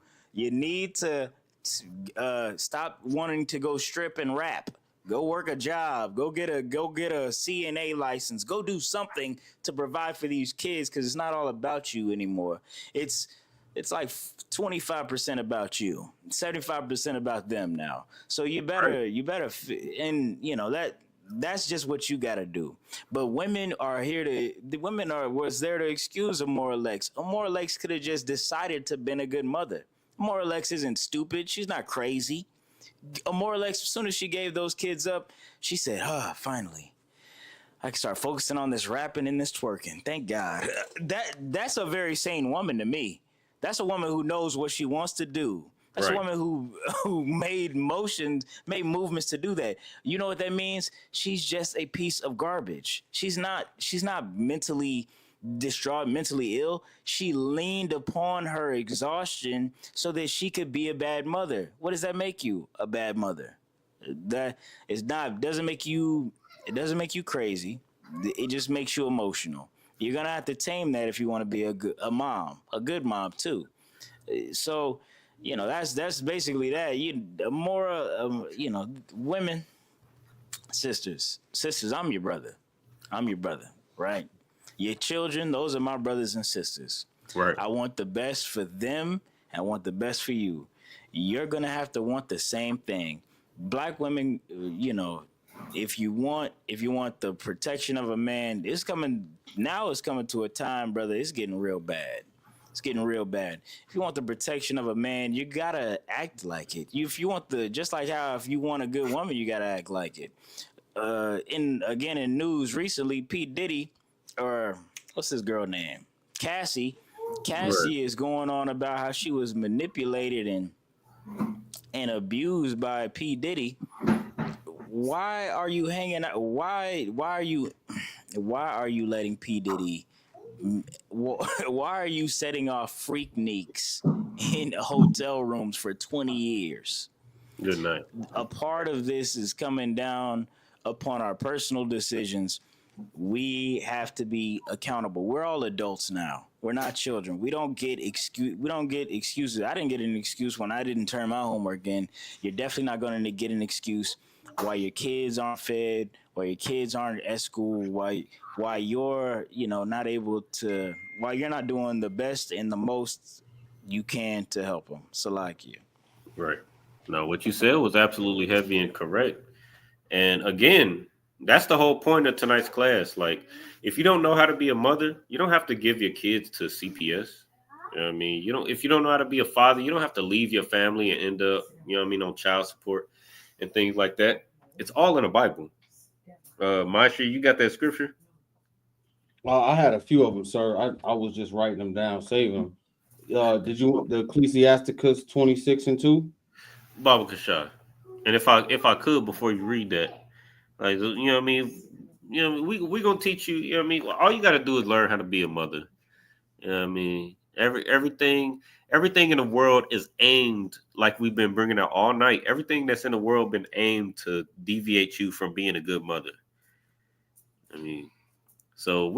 stop wanting to go strip and rap. Go work a job. Go get a CNA license. Go do something to provide for these kids, because it's not all about you anymore. It's like 25% about you, 75% about them now. So you better, and that's just what you got to do. But women was there to excuse Amora Lex. Amora Lex could have just decided to been a good mother. Amora Lex isn't stupid. She's not crazy. Amora Lex, as soon as she gave those kids up, she said, finally, I can start focusing on this rapping and this twerking. Thank God. That's a very sane woman to me. That's a woman who knows what she wants to do. That's a woman who made movements to do that. You know what that means? She's just a piece of garbage. She's not mentally distraught, mentally ill. She leaned upon her exhaustion so that she could be a bad mother. What does that make you? A bad mother. That is not, doesn't make you crazy. It just makes you emotional. You're gonna have to tame that if you want to be a good mom too. So, that's basically that. Women, sisters, I'm your brother, right? Your children, those are my brothers and sisters. Right. I want the best for them. I want the best for you. You're gonna have to want the same thing. Black women, if you want the protection of a man, it's coming to a time, brother. It's getting real bad. If you want the protection of a man, you gotta act like it. If you want if you want a good woman, you gotta act like it. In news recently, P. Diddy, or what's his girl name? Cassie is going on about how she was manipulated and abused by P. Diddy. Why are you hanging out? Why are you letting P. Diddy? Why are you setting off freakniks in hotel rooms for 20 years? Good night. A part of this is coming down upon our personal decisions. We have to be accountable. We're all adults now. We're not children. We don't get excuses. I didn't get an excuse when I didn't turn my homework in. You're definitely not going to get an excuse why your kids aren't fed, why your kids aren't at school, why you're not able to, why you're not doing the best and the most you can to help them. Salakia. Right. Now, what you said was absolutely heavy and correct. And again, that's the whole point of tonight's class. Like, if you don't know how to be a mother, you don't have to give your kids to CPS. You know what I mean? If you don't know how to be a father, you don't have to leave your family and end up, on child support and things like that. It's all in the Bible. Maisha, you got that scripture? I had a few of them, sir. I was just writing them down, saving them. Did you the Ecclesiasticus 26:2? Baba Kasha. And if I could before you read that, like you know what I mean, we gonna teach you. You know what I mean, all you got to do is learn how to be a mother. You know what I mean, everything in the world is aimed, like we've been bringing out all night. Everything that's in the world been aimed to deviate you from being a good mother. I mean, so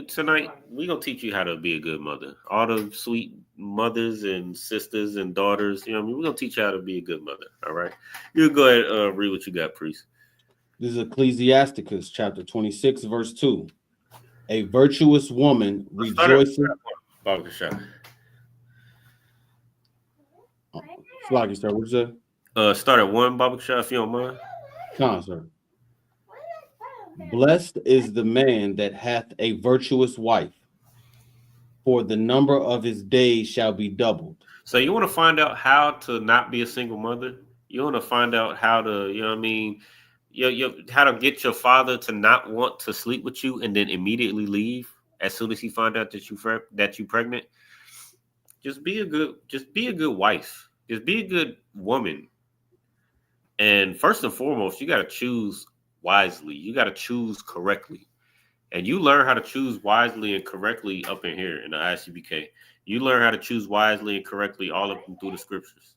tonight. We're gonna teach you how to be a good mother. All the sweet mothers and sisters and daughters. You know what I mean, we're gonna teach you how to be a good mother. All right, you go ahead, read what you got, priest. This is Ecclesiasticus chapter 26, verse 2. A virtuous woman rejoices. Baba Kasha. Floggy, sir, what you say? Start at 1, Baba Kasha, if you don't mind. Con, sir. Blessed is the man that hath a virtuous wife, for the number of his days shall be doubled. So you want to find out how to not be a single mother? You want to find out how to, you know what I mean, how to get your father to not want to sleep with you and then immediately leave as soon as he find out that you pregnant. Just be a good wife. Just be a good woman. And first and foremost, you got to choose wisely. You got to choose correctly. And you learn how to choose wisely and correctly up in here in the ISUPK. You learn how to choose wisely and correctly all up through the scriptures.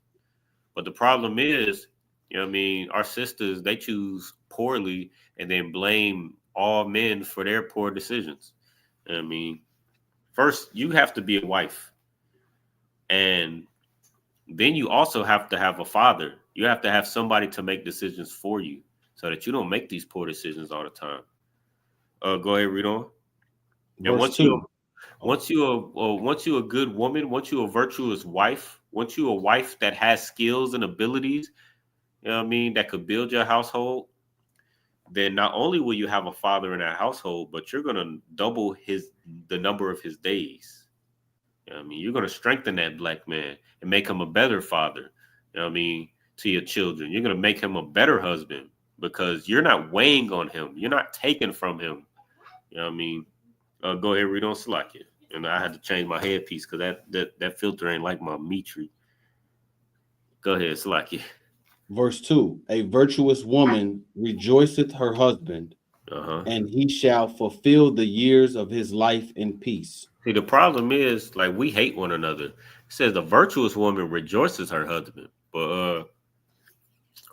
But the problem is, you know what I mean, our sisters, they choose poorly and then blame all men for their poor decisions. You know what I mean, first, you have to be a wife. And then you also have to have a father. You have to have somebody to make decisions for you so that you don't make these poor decisions all the time. Go ahead, read on. And once you're a good woman, once you're a virtuous wife, once you're a wife that has skills and abilities, you know what I mean, that could build your household, then not only will you have a father in that household, but you're gonna double the number of his days. You know what I mean, you're gonna strengthen that black man and make him a better father. You know what I mean, to your children. You're gonna make him a better husband because you're not weighing on him. You're not taking from him. You know what I mean? Go ahead, read on Slakia. And I had to change my headpiece because that filter ain't like my Mitri. Go ahead, Slakia. Verse 2. A virtuous woman rejoiceth her husband, and he shall fulfill the years of his life in peace. See, the problem is, like, we hate one another. It says the virtuous woman rejoices her husband. But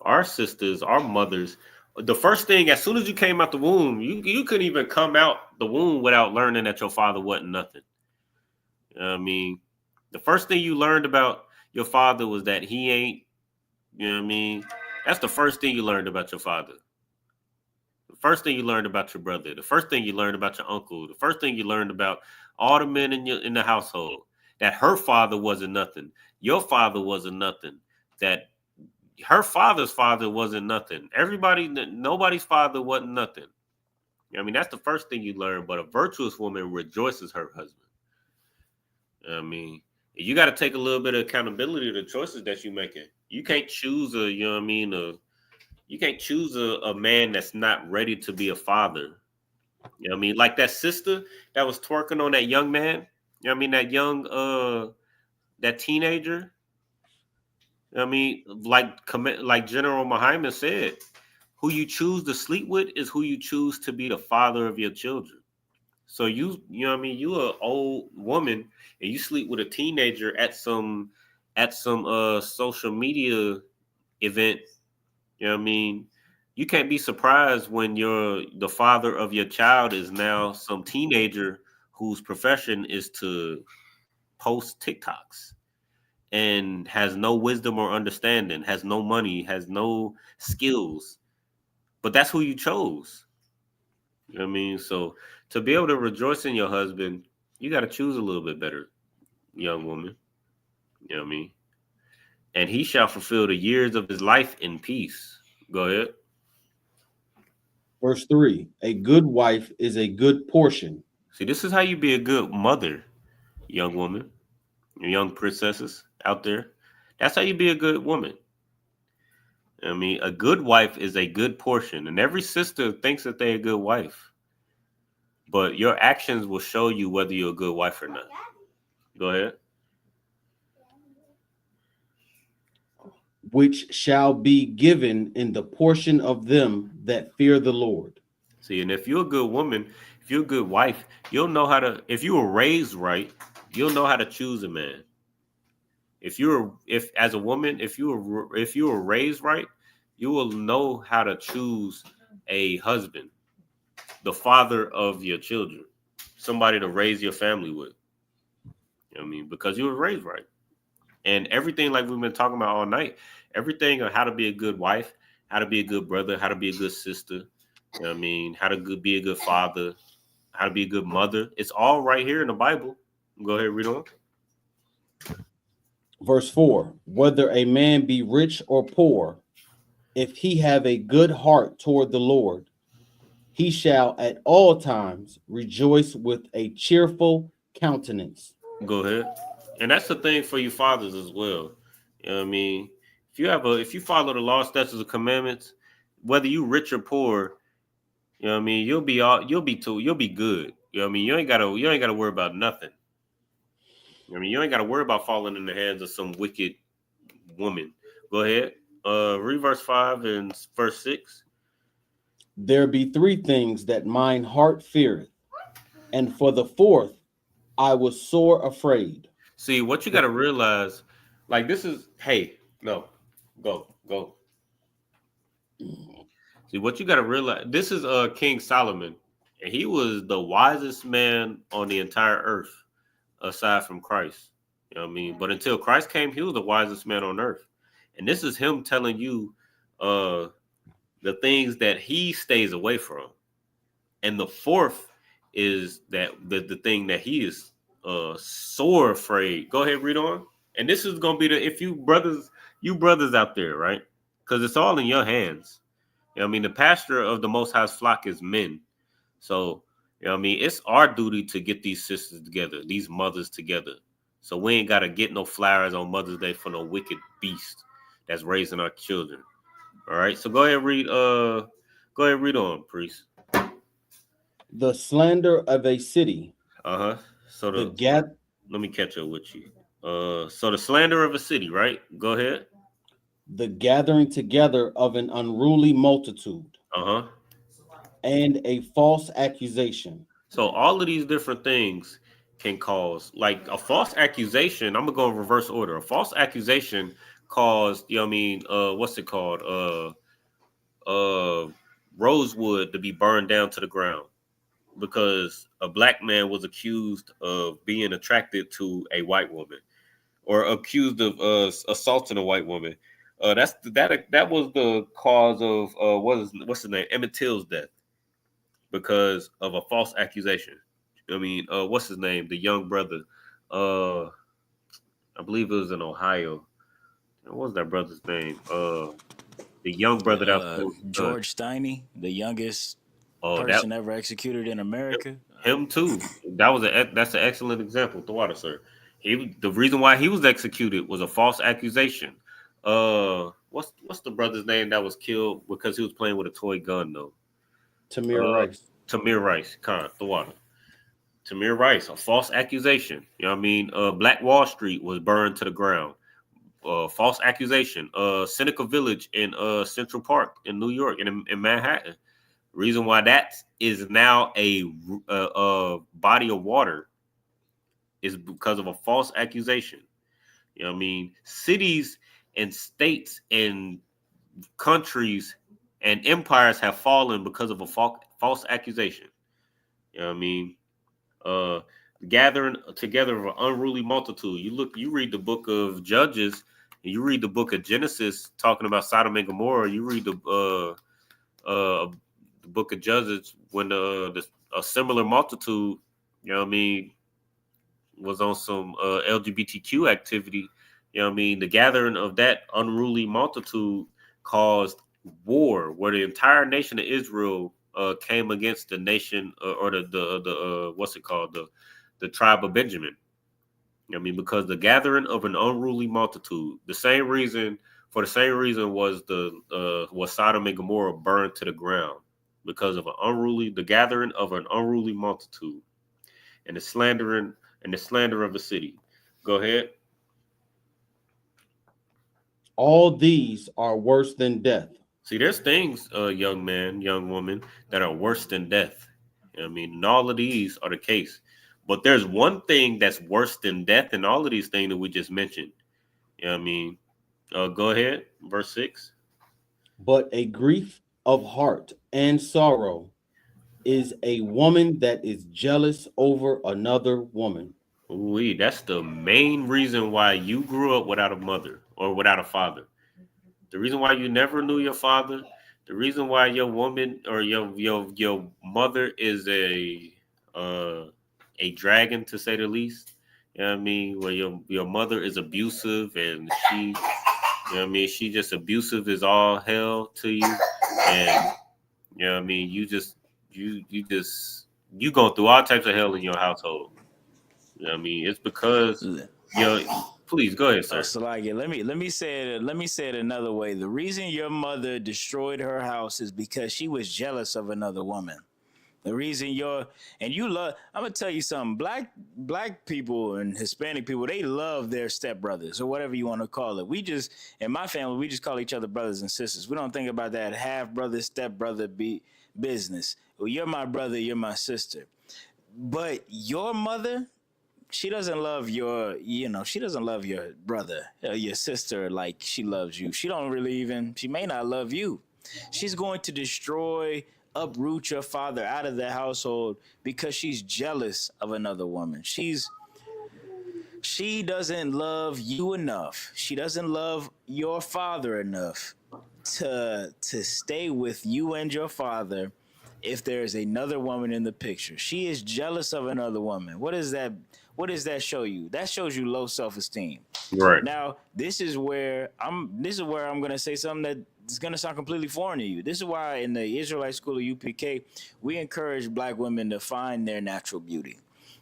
our sisters, our mothers, the first thing, as soon as you came out the womb, you couldn't even come out the womb without learning that your father wasn't nothing. You know what I mean? The first thing you learned about your father was that he ain't, you know what I mean? That's the first thing you learned about your father. The first thing you learned about your brother. The first thing you learned about your uncle. The first thing you learned about all the men in the household. That her father wasn't nothing. Your father wasn't nothing. That her father's father wasn't nothing. Nobody's father wasn't nothing. I mean, that's the first thing you learn. But a virtuous woman rejoices her husband. I mean, you got to take a little bit of accountability to the choices that you're making. You can't choose you can't choose a man that's not ready to be a father. You know what I mean? Like that sister that was twerking on that young man. You know what I mean? That young, that teenager. I mean, like General Muhammad said, who you choose to sleep with is who you choose to be the father of your children. So you know what I mean, you're an old woman and you sleep with a teenager at some social media event. You know what I mean? You can't be surprised when the father of your child is now some teenager whose profession is to post TikToks and has no wisdom or understanding, has no money, has no skills. But that's who you chose. You know what I mean? So to be able to rejoice in your husband, you got to choose a little bit better, young woman. You know what I mean? And he shall fulfill the years of his life in peace. Go ahead. Verse 3. A good wife is a good portion. See, this is how you be a good mother, young woman, young princesses out there. That's how you be a good woman. I mean, a good wife is a good portion, and every sister thinks that they're a good wife. but your actions will show you whether you're a good wife or not. Go ahead. Which shall be given in the portion of them that fear the Lord. See, and if you're a good woman, if you're a good wife, you'll know how to, if you were raised right, you'll know how to choose a man. If as a woman, if you were raised right, you will know how to choose a husband, the father of your children, somebody to raise your family with. You know what I mean? Because you were raised right. And everything like we've been talking about all night, everything on how to be a good wife, how to be a good brother, how to be a good sister, you know what I mean? How to be a good father, how to be a good mother. It's all right here in the Bible. Go ahead, read on. Verse 4, whether a man be rich or poor, if he have a good heart toward the Lord, he shall at all times rejoice with a cheerful countenance. Go ahead. And that's the thing for you fathers as well. You know what I mean? If you follow the law, statutes, and commandments, whether you rich or poor, you know what I mean, you'll be good. You know what I mean? You ain't gotta worry about nothing. I mean, you ain't gotta worry about falling in the hands of some wicked woman. Go ahead. Read verse 5 and verse 6. There be three things that mine heart feareth, and for the fourth I was sore afraid. See, what you gotta realize, like this is, hey, no, go. See, what you gotta realize, this is King Solomon, and he was the wisest man on the entire earth, aside from Christ. You know what I mean? But until Christ came, he was the wisest man on earth. And this is him telling you the things that he stays away from. And the fourth is that the thing that he is sore afraid. Go ahead, read on. And this is gonna be if you brothers out there, right? Because it's all in your hands. You know what I mean? The pastor of the Most High's flock is men. So, you know what I mean? It's our duty to get these sisters together, these mothers together. So we ain't got to get no flowers on Mother's Day for no wicked beast that's raising our children. All right. So go ahead, read on, priest. The slander of a city. So let me catch up with you. So the slander of a city, right? Go ahead. The gathering together of an unruly multitude. And a false accusation. So all of these different things can cause, like a false accusation. I'm gonna go in reverse order. A false accusation caused, you know what I mean, what's it called? Rosewood to be burned down to the ground because a black man was accused of being attracted to a white woman or accused of assaulting a white woman. That was the cause of what's his name? Emmett Till's death because of a false accusation. I mean, what's his name? The young brother. I believe it was in Ohio. What was that brother's name? The young brother that George Steiny, the youngest person ever executed in America. Him too. That's an excellent example. The water, sir. The reason why he was executed was a false accusation. What's the brother's name that was killed because he was playing with a toy gun though? Tamir Rice. Tamir Rice. The water. Tamir Rice, a false accusation. You know what I mean? Black Wall Street was burned to the ground. False accusation. Seneca Village in Central Park in New York and in Manhattan. Reason why that is now a body of water is because of a false accusation. You know what I mean? Cities and states and countries and empires have fallen because of a false accusation. You know what I mean? Gathering together of an unruly multitude. You read the book of Judges, and you read the book of Genesis talking about Sodom and Gomorrah. You read the book of Judges when a similar multitude, you know what I mean, was on some LGBTQ activity. You know what I mean? The gathering of that unruly multitude caused war, where the entire nation of Israel came against the nation or the what's it called, the tribe of Benjamin. You know what I mean? Because the gathering of an unruly multitude, the same reason was Sodom and Gomorrah burned to the ground. because of the gathering of an unruly multitude, and the slander of a city. Go ahead. All these are worse than death. See, there's things, young man, young woman, that are worse than death. You know what I mean, and all of these are the case. But there's one thing that's worse than death, and all of these things that we just mentioned. You know what I mean? Go ahead, verse 6. But a grief of heart and sorrow is a woman that is jealous over another woman. Ooh, that's the main reason why you grew up without a mother or without a father. The reason why you never knew your father, the reason why your woman or your mother is a dragon, to say the least. You know what I mean? Where your mother is abusive and she, you know what I mean, she just abusive is all hell to you. And you know what I mean, you going through all types of hell in your household. You know what I mean? It's because please go ahead, sir. Salakia, let me say it another way. The reason your mother destroyed her house is because she was jealous of another woman. The reason I'm gonna tell you something. Black people and Hispanic people, they love their stepbrothers or whatever you want to call it. In my family, we just call each other brothers and sisters. We don't think about that half brother, stepbrother business. Well, you're my brother, you're my sister. But your mother, she doesn't love your brother, your sister like she loves you. She may not love you. She's going to uproot your father out of the household because she's jealous of another woman. She doesn't love you enough. She doesn't love your father enough to stay with you and your father if there's another woman in the picture. She is jealous of another woman. What does that show you? That shows you low self-esteem. Right. Now, this is where I'm going to say something that is going to sound completely foreign to you. This is why in the Israelite school of UPK, we encourage black women to find their natural beauty.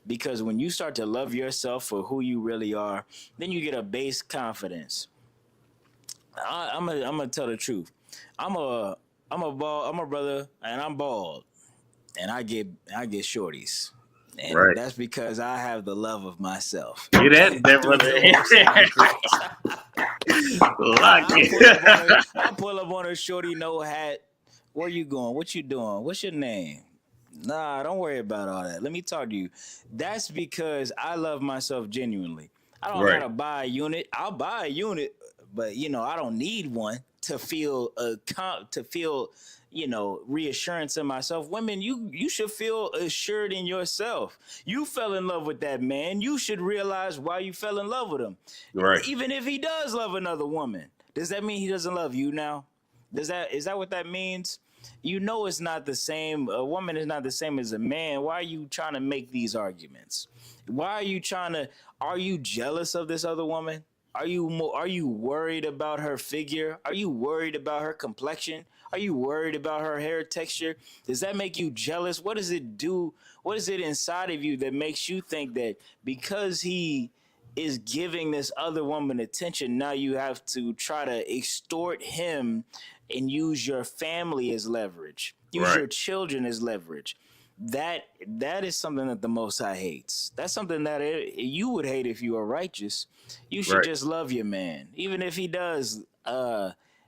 Because when you start to love yourself for who you really are, then you get a base confidence. I'm gonna tell the truth. I'm a brother and I'm bald, and I get shorties. And that's because I have the love of myself. Get that brother. I pull up on a shorty, no hat. Where you going? What you doing? What's your name? Nah, don't worry about all that. Let me talk to you. That's because I love myself genuinely. I don't gotta buy a unit. I'll buy a unit, but I don't need one to feel reassurance in myself. Women, you should feel assured in yourself. You fell in love with that man. You should realize why you fell in love with him. Right. Even if he does love another woman, does that mean he doesn't love you now? Is that what that means? It's not the same. A woman is not the same as a man. Why are you trying to make these arguments? Are you jealous of this other woman? Are you worried about her figure? Are you worried about her complexion? Are you worried about her hair texture? Does that make you jealous? What does it do? What is it inside of you that makes you think that because he is giving this other woman attention, now you have to try to extort him and use your family as leverage, use your children as leverage? That is something that the Most High hates. That's something that you would hate if you were righteous. You should just love your man, even if he does.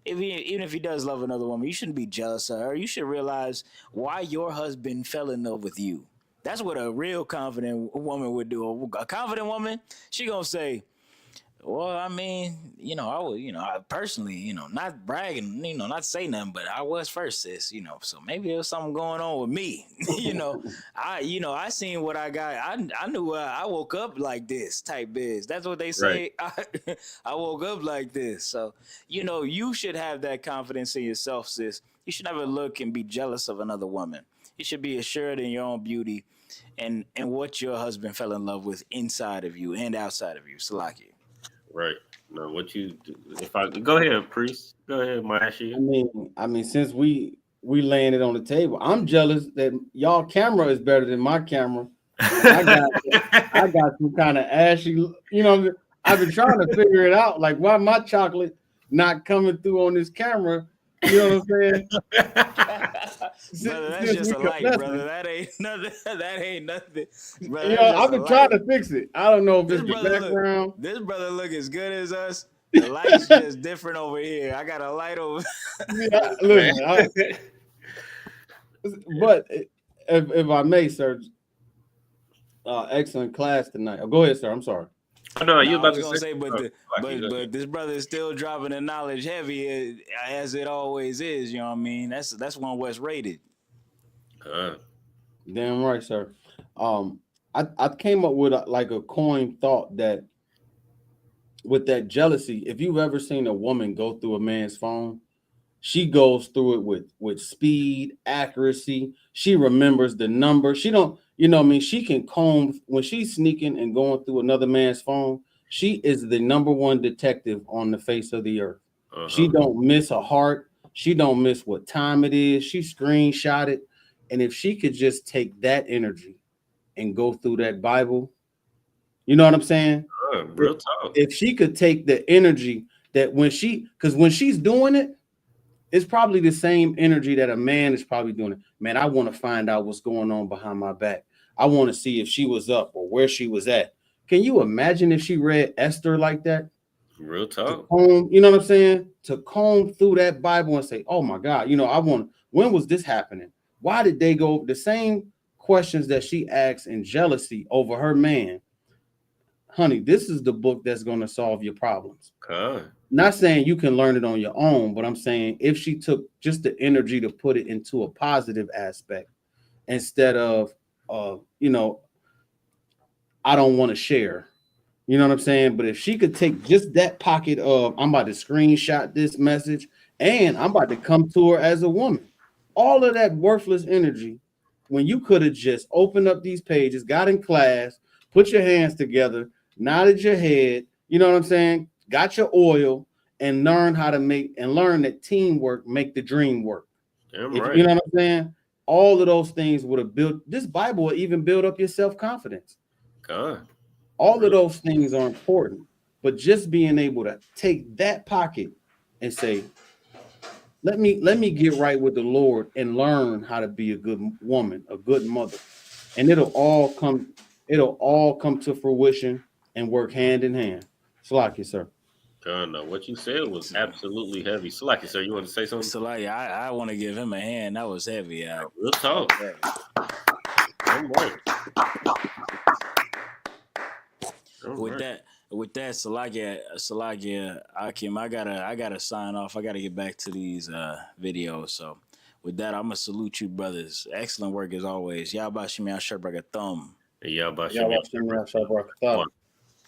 Even if he does love another woman, you shouldn't be jealous of her. You should realize why your husband fell in love with you. That's what a real confident woman would do. A confident woman, she gonna say, well, I mean, I personally, not bragging, not say nothing, but I was first, sis, so maybe there's something going on with me. I seen what I got. I knew I woke up like this type biz. That's what they say. Right. I woke up like this. So, you should have that confidence in yourself, sis. You should never look and be jealous of another woman. You should be assured in your own beauty and what your husband fell in love with inside of you and outside of you. Salaki. Right. No, what you do? Go ahead, priest. Go ahead, Mashi. I mean, since we laying it on the table, I'm jealous that y'all camera is better than my camera. I got some kind of ashy. I've been trying to figure it out. Like, why my chocolate not coming through on this camera You know what I'm saying? Brother, that's just a light, brother. That ain't nothing. That ain't nothing. Brother, You know, I've been trying to fix it. I don't know if it's the background. This brother look as good as us. The light's just different over here. I got a light over. Yeah, listen, but if I may, sir, excellent class tonight. Oh, go ahead, sir. I'm sorry. Oh, no, you about I was to gonna say, but this brother is still dropping the knowledge heavy as it always is. You know what I mean? That's one West rated. Damn right, sir. I came up with a coin thought that with that jealousy, if you've ever seen a woman go through a man's phone, she goes through it with speed, accuracy. She remembers the number. She don't, you know what I mean? She can comb when she's sneaking and going through another man's phone. She is the number one detective on the face of the earth. She don't miss a heart. She don't miss what time it is. She screenshot it. And if she could just take that energy and go through that Bible, you know what I'm saying? Real talk. If she could take the energy that when she's doing it, it's probably the same energy that a man is probably doing it. Man, I want to find out what's going on behind my back. I want to see if she was up or where she was at. Can you imagine if she read Esther like that? Real talk. You know what I'm saying? To comb through that Bible and say, oh my God, when was this happening? Why did they go? The same questions that she asks in jealousy over her man. Honey, this is the book that's going to solve your problems. Not saying you can learn it on your own, but I'm saying if she took just the energy to put it into a positive aspect instead of, I don't want to share. You know what I'm saying? But if she could take just that pocket of, I'm about to screenshot this message and I'm about to come to her as a woman, all of that worthless energy, when you could have just opened up these pages, got in class, put your hands together, nodded your head, you know what I'm saying? Got your oil and learn that teamwork make the dream work. Right. You know what I'm saying? All of those things would have built, this Bible would even build up your self-confidence. All of those things are important, but just being able to take that pocket and say, let me get right with the Lord and learn how to be a good woman, a good mother. And it'll all come to fruition and work hand in hand. Salaki, sir. No, what you said was absolutely heavy. Salaki, sir, you want to say something? Salaki, I want to give him a hand. That was heavy. Real talk. With that, Salakia, Akim, I gotta sign off. I gotta get back to these videos. So with that, I'm gonna salute you, brothers. Excellent work as always. Yabashimi Asherbaka thumb. Yabashimi Asherbaka.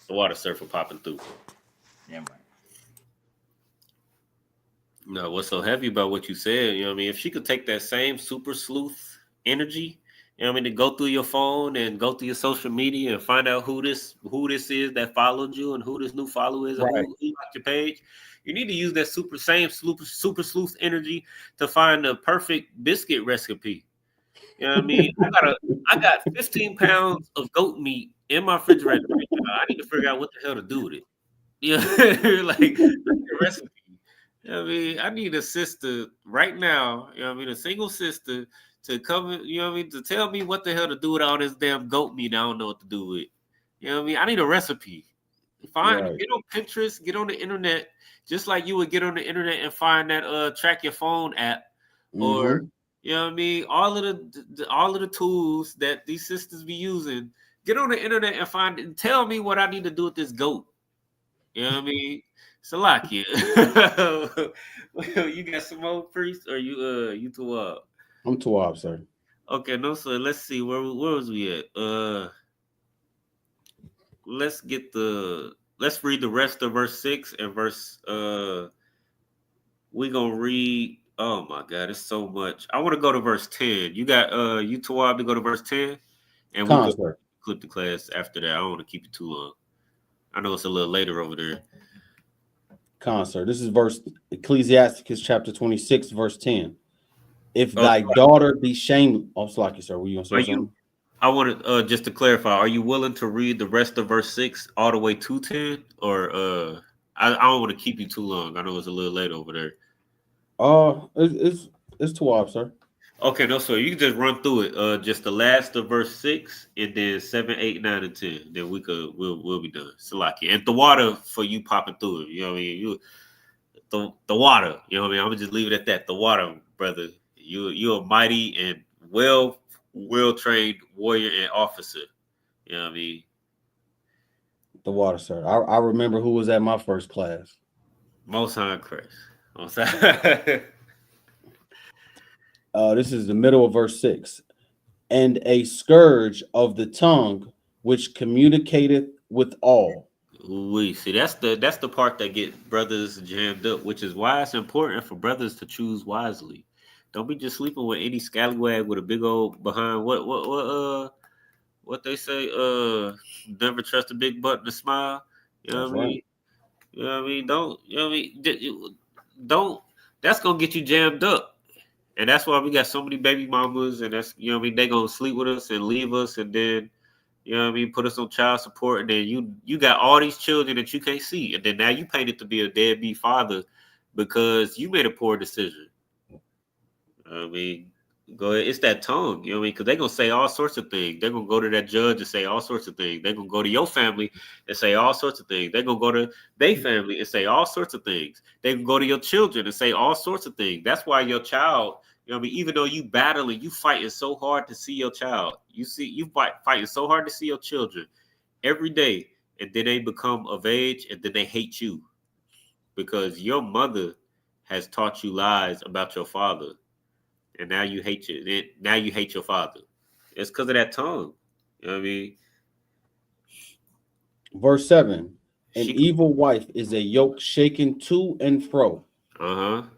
The water surfer popping through. Yeah, man. No, what's so heavy about what you said? You know what I mean? If she could take that same super sleuth energy, you know what I mean, to go through your phone and go through your social media and find out who this is that followed you and who this new follower is, right, and who liked your page. You need to use that super sleuth energy to find the perfect biscuit recipe. You know what I mean? I got 15 pounds of goat meat in my refrigerator right now. I need to figure out what the hell to do with it. You know, like the recipe. You know what I mean? I need a sister right now, you know what I mean, a single sister to come, you know what I mean, to tell me what the hell to do with all this damn goat meat I don't know what to do with. You know what I mean? I need a recipe. Get on Pinterest, get on the internet, just like you would get on the internet and find that track your phone app, or you know what I mean, all of the tools that these sisters be using. Get on the internet and tell me what I need to do with this goat. You know what I mean? Salakia. You got some more, priest, or you Tawab? I'm Tawab, sir. Okay, no, so let's see where was we at? Let's read the rest of verse 6 and verse we're gonna read. Oh my god, it's so much. I want to go to verse 10. You got you Tawab to go to verse 10, and we'll clip the class after that. I don't want to keep it too long. I know it's a little later over there. Sir. This is verse Ecclesiasticus chapter 26, verse 10. If thy daughter be shameless, like sir, were you gonna say something? I want to just to clarify. Are you willing to read the rest of verse 6 all the way to 10, or I don't want to keep you too long. I know it's a little late over there. It's 12, sir. Okay, no, so you can just run through it. Just the last of verse 6, and then 7, 8, 9, and 10. Then we'll be done. Salaki. And the water for you popping through it. You know what I mean? The water. You know what I mean? I'm gonna just leave it at that. The water, brother. You're a mighty and well trained warrior and officer. You know what I mean? The water, sir. I remember who was at my first class. Most High Christ. Most High. This is the middle of verse 6. And a scourge of the tongue which communicateth with all. We see that's the part that get brothers jammed up, which is why it's important for brothers to choose wisely. Don't be just sleeping with any scallywag with a big old behind. What they say? Never trust a big butt and a smile. You know That's what I mean? right. You know what I mean? Don't you know what I mean? Don't. That's gonna get you jammed up. And that's why we got so many baby mamas, and that's, you know what I mean, they gonna sleep with us and leave us, and then, you know what I mean, put us on child support, and then you got all these children that you can't see, and then now you painted to be a deadbeat father because you made a poor decision. I mean, go ahead. It's that tongue, you know what I mean? Because they're gonna say all sorts of things. They're gonna go to that judge and say all sorts of things. They're gonna go to your family and say all sorts of things. They're gonna go to their family and say all sorts of things. They can go to your children and say all sorts of things. That's why your child, you know what I mean, even though you battling, you fighting so hard to see your child. Fighting so hard to see your children every day, and then they become of age, and then they hate you because your mother has taught you lies about your father. And now you hate now you hate your father. It's because of that tongue. You know what I mean? Verse 7. An evil wife is a yoke shaken to and fro.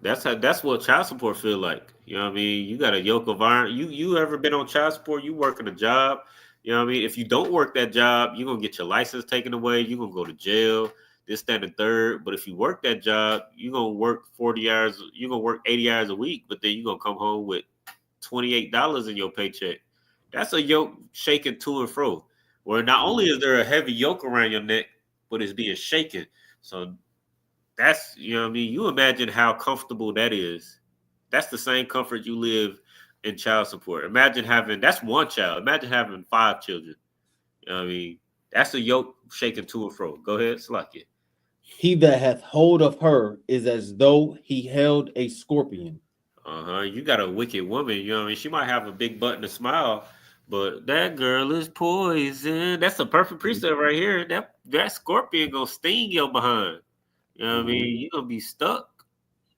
That's what child support feel like. You know what I mean? You got a yoke of iron. You ever been on child support? You working a job. You know what I mean? If you don't work that job, you're gonna get your license taken away. You're gonna go to jail. This, that, and third. But if you work that job, you're gonna work 40 hours. You're gonna work 80 hours a week. But then you're gonna come home with $28 in your paycheck. That's a yoke shaken to and fro. Where not only is there a heavy yoke around your neck, but it's being shaken. So that's, you know what I mean? You imagine how comfortable that is. That's the same comfort you live in child support. Imagine that's one child. Imagine having 5 children. You know what I mean? That's a yoke shaken to and fro. Go ahead, Slakia. He that hath hold of her is as though he held a scorpion. You got a wicked woman. You know what I mean? She might have a big butt and a smile, but that girl is poison. That's a perfect precept right here. That scorpion gonna sting your behind. You know what I mean? You're gonna be stuck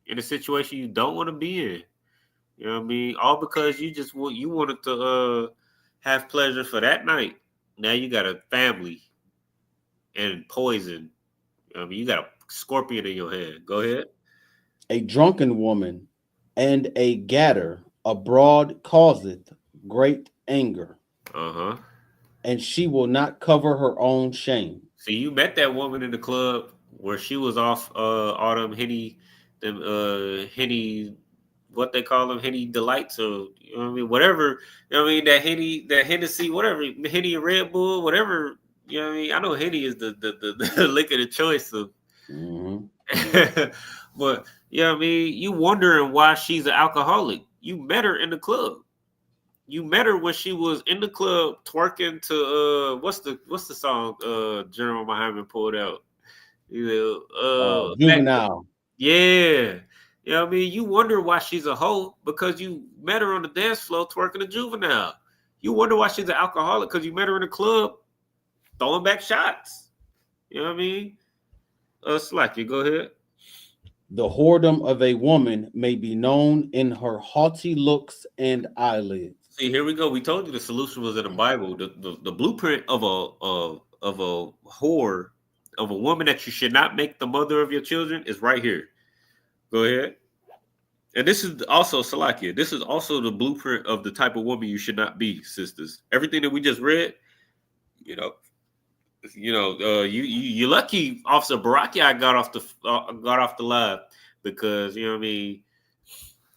in a situation you don't want to be in. You know what I mean? All because you wanted to have pleasure for that night. Now you got a family and poison. You know what I mean? You got a scorpion in your head. Go ahead. A drunken woman and a gatter abroad causeth great anger. And she will not cover her own shame. See, you met that woman in the club where she was off all them Henny, what they call them, Henny Delights, or you know what I mean, whatever. You know what I mean, that Hennessy, whatever, Henny and Red Bull, whatever. You know what I mean. I know Henny is the liquor of choice of. But you know what I mean. You wondering why she's an alcoholic. You met her in the club. You met her when she was in the club twerking to what's the song General Muhammad pulled out? Juvenile. Yeah. You know what I mean? You wonder why she's a hoe because you met her on the dance floor twerking to Juvenile. You wonder why she's an alcoholic because you met her in the club throwing back shots. You know what I mean? Slacky, go ahead. The whoredom of a woman may be known in her haughty looks and eyelids. See, here we go. We told you the solution was in the Bible. The blueprint of a whore, of a woman that you should not make the mother of your children, is right here. Go ahead. And this is also Salakia. This is also the blueprint of the type of woman you should not be, sisters. Everything that we just read, you lucky Officer Barakia got off the live because you know what I mean.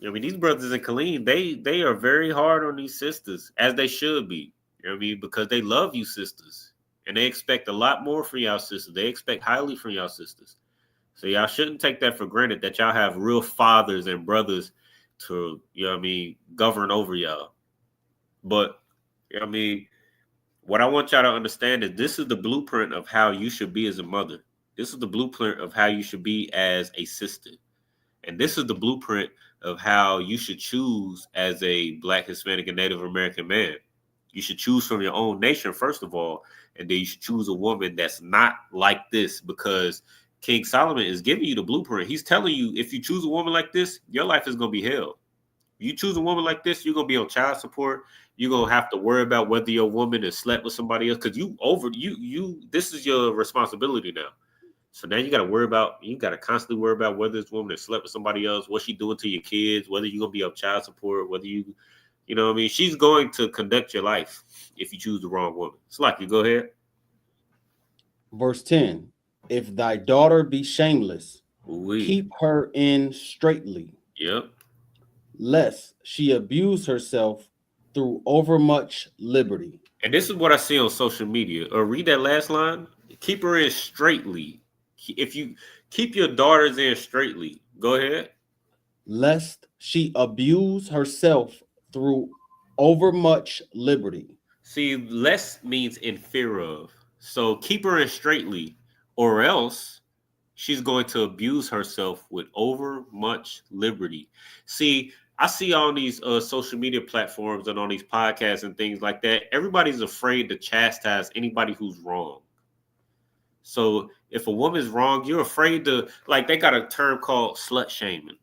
I mean, these brothers in Killeen, they are very hard on these sisters, as they should be. You know what I mean? Because they love you sisters. And they expect a lot more from y'all sisters. They expect highly from y'all sisters. So y'all shouldn't take that for granted that y'all have real fathers and brothers to, govern over y'all. But, what I want y'all to understand is this is the blueprint of how you should be as a mother. This is the blueprint of how you should be as a sister. And this is the blueprint of how you should choose as a Black, Hispanic, and Native American man. You should choose from your own nation, first of all, and then you should choose a woman that's not like this, because King Solomon is giving you the blueprint. He's telling you, if you choose a woman like this, your life is going to be hell. You choose a woman like this, you're going to be on child support. You're going to have to worry about whether your woman has slept with somebody else, because this is your responsibility now. So now you got to constantly worry about whether this woman has slept with somebody else, what she doing to your kids, whether you're going to be on child support, whether she's going to conduct your life if you choose the wrong woman. It's like, you go ahead. Verse 10, if thy daughter be shameless, keep her in straitly. Yep. Lest she abuse herself through overmuch liberty. And this is what I see on social media. Or read that last line. Keep her in straitly. If you keep your daughters in straitly, go ahead. Lest she abuse herself through overmuch liberty. See, less means in fear of. So keep her in straitly, or else she's going to abuse herself with overmuch liberty. See, I see on these social media platforms and on these podcasts and things like that, everybody's afraid to chastise anybody who's wrong. So if a woman's wrong, you're afraid to, like, they got a term called slut shaming.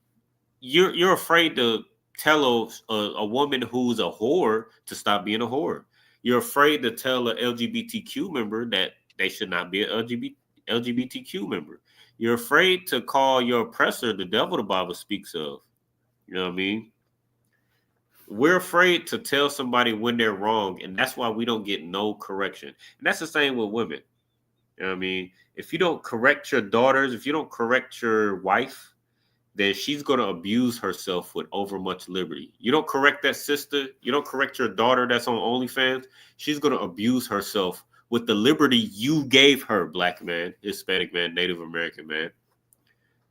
You're afraid to tell a woman who's a whore to stop being a whore. You're afraid to tell an LGBTQ member that they should not be an LGBTQ member. You're afraid to call your oppressor the devil the Bible speaks of. You know what I mean? We're afraid to tell somebody when they're wrong, and that's why we don't get no correction. And that's the same with women. You know what I mean? If you don't correct your daughters, if you don't correct your wife, then she's going to abuse herself with overmuch liberty. You don't correct that sister, you don't correct your daughter that's on OnlyFans, she's going to abuse herself with the liberty you gave her, Black man, Hispanic man, Native American man.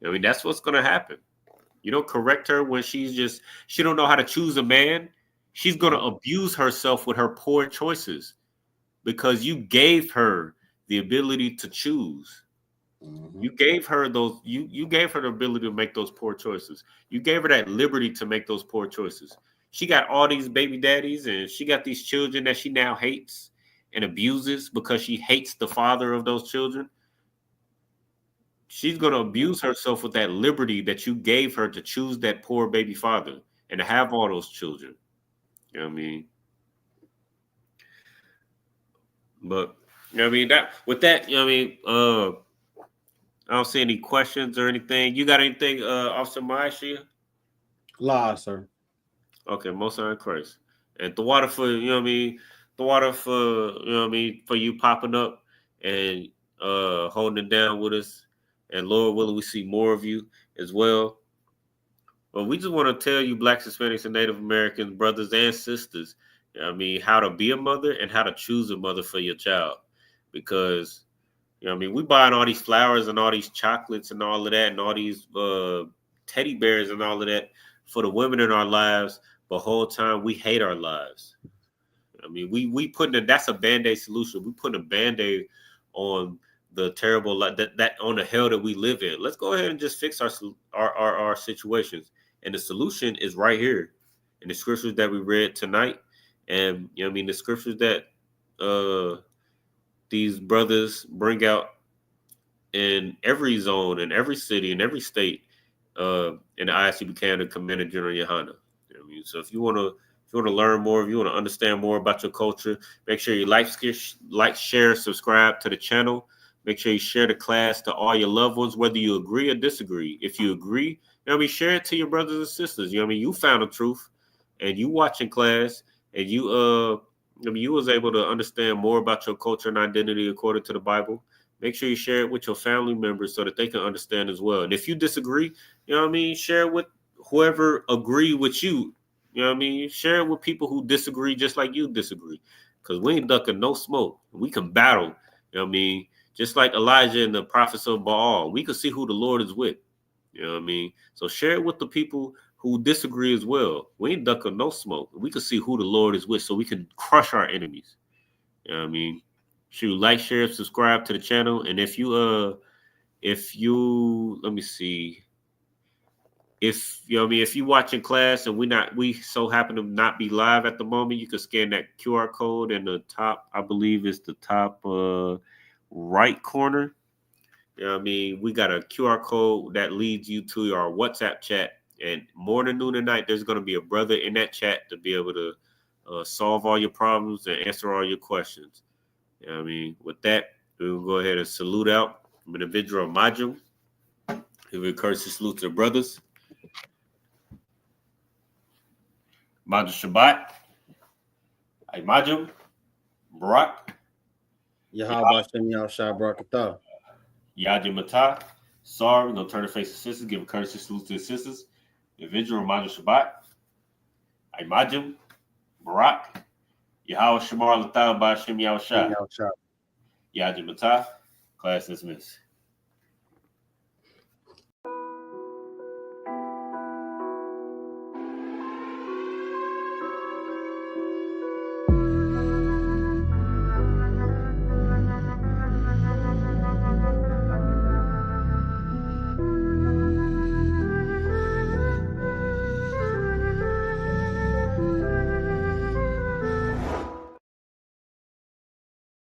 I mean, that's what's going to happen. You don't correct her when she don't know how to choose a man. She's going to abuse herself with her poor choices because you gave her the ability to choose. You gave her you gave her the ability to make those poor choices. You gave her that liberty to make those poor choices. She got all these baby daddies and she got these children that she now hates and abuses because she hates the father of those children. She's going to abuse herself with that liberty that you gave her to choose that poor baby father and to have all those children. You know what I mean? But, you know what I mean? You know what I mean? I don't see any questions or anything. You got anything, Officer Maishia? La, sir. Okay, most in Christ. And the water for, you know what I mean? The water for, you know what I mean, for you popping up and holding it down with us. And Lord willing, we see more of you as well. But we just want to tell you, Blacks, Hispanics, and Native Americans, brothers and sisters, you know what I mean, how to be a mother and how to choose a mother for your child. Because, you know what I mean, we buying all these flowers and all these chocolates and all of that and all these teddy bears and all of that for the women in our lives. But the whole time we hate our lives. I mean, we putting that's a Band-Aid solution. We putting a Band-Aid on the terrible that on the hell that we live in. Let's go ahead and just fix our situations. And the solution is right here in the scriptures that we read tonight. And you know what I mean, the scriptures that these brothers bring out in every zone, in every city, in every state, in the ISUPK Canada Commander General Yohana. You know what I mean? So if you want to learn more, if you want to understand more about your culture, make sure you like, share, subscribe to the channel. Make sure you share the class to all your loved ones, whether you agree or disagree. If you agree, you know what I mean, share it to your brothers and sisters. You know what I mean? You found the truth and you watching class and you was able to understand more about your culture and identity according to the Bible. Make sure you share it with your family members so that they can understand as well. And if you disagree, you know what I mean, share it with whoever agree with you. You know what I mean? Share it with people who disagree just like you disagree. Because we ain't ducking no smoke. We can battle, you know what I mean, Just like Elijah and the prophets of Baal, we can see who the Lord is with. You know what I mean? So share it with the people who disagree as well. We ain't ducking no smoke. We can see who the Lord is with so we can crush our enemies. You know what I mean? Shoot, like, share, subscribe to the channel. And if you let me see. If you know what I mean, if you watching class and we so happen to not be live at the moment, you can scan that QR code in the top, I believe is the top right corner. You know what I mean? We got a QR code that leads you to our WhatsApp chat. And morning, noon, and night, there's going to be a brother in that chat to be able to solve all your problems and answer all your questions. You know what I mean? With that, we'll go ahead and salute out. I'm an individual Majum. He will encourage to salute to the brothers. Majum Shabbat. Majum. Barak. Yahweh Hashem Yahushua Barakatah. Yadi Matah. Sorry, we're going to turn the face to sisters, give a courtesy salute to the sisters. Individual Majum Shabbat. Majum. Barak. Yahweh Shamar Latah Ba'Shem Yahushua. Yadi Matah. Class dismissed.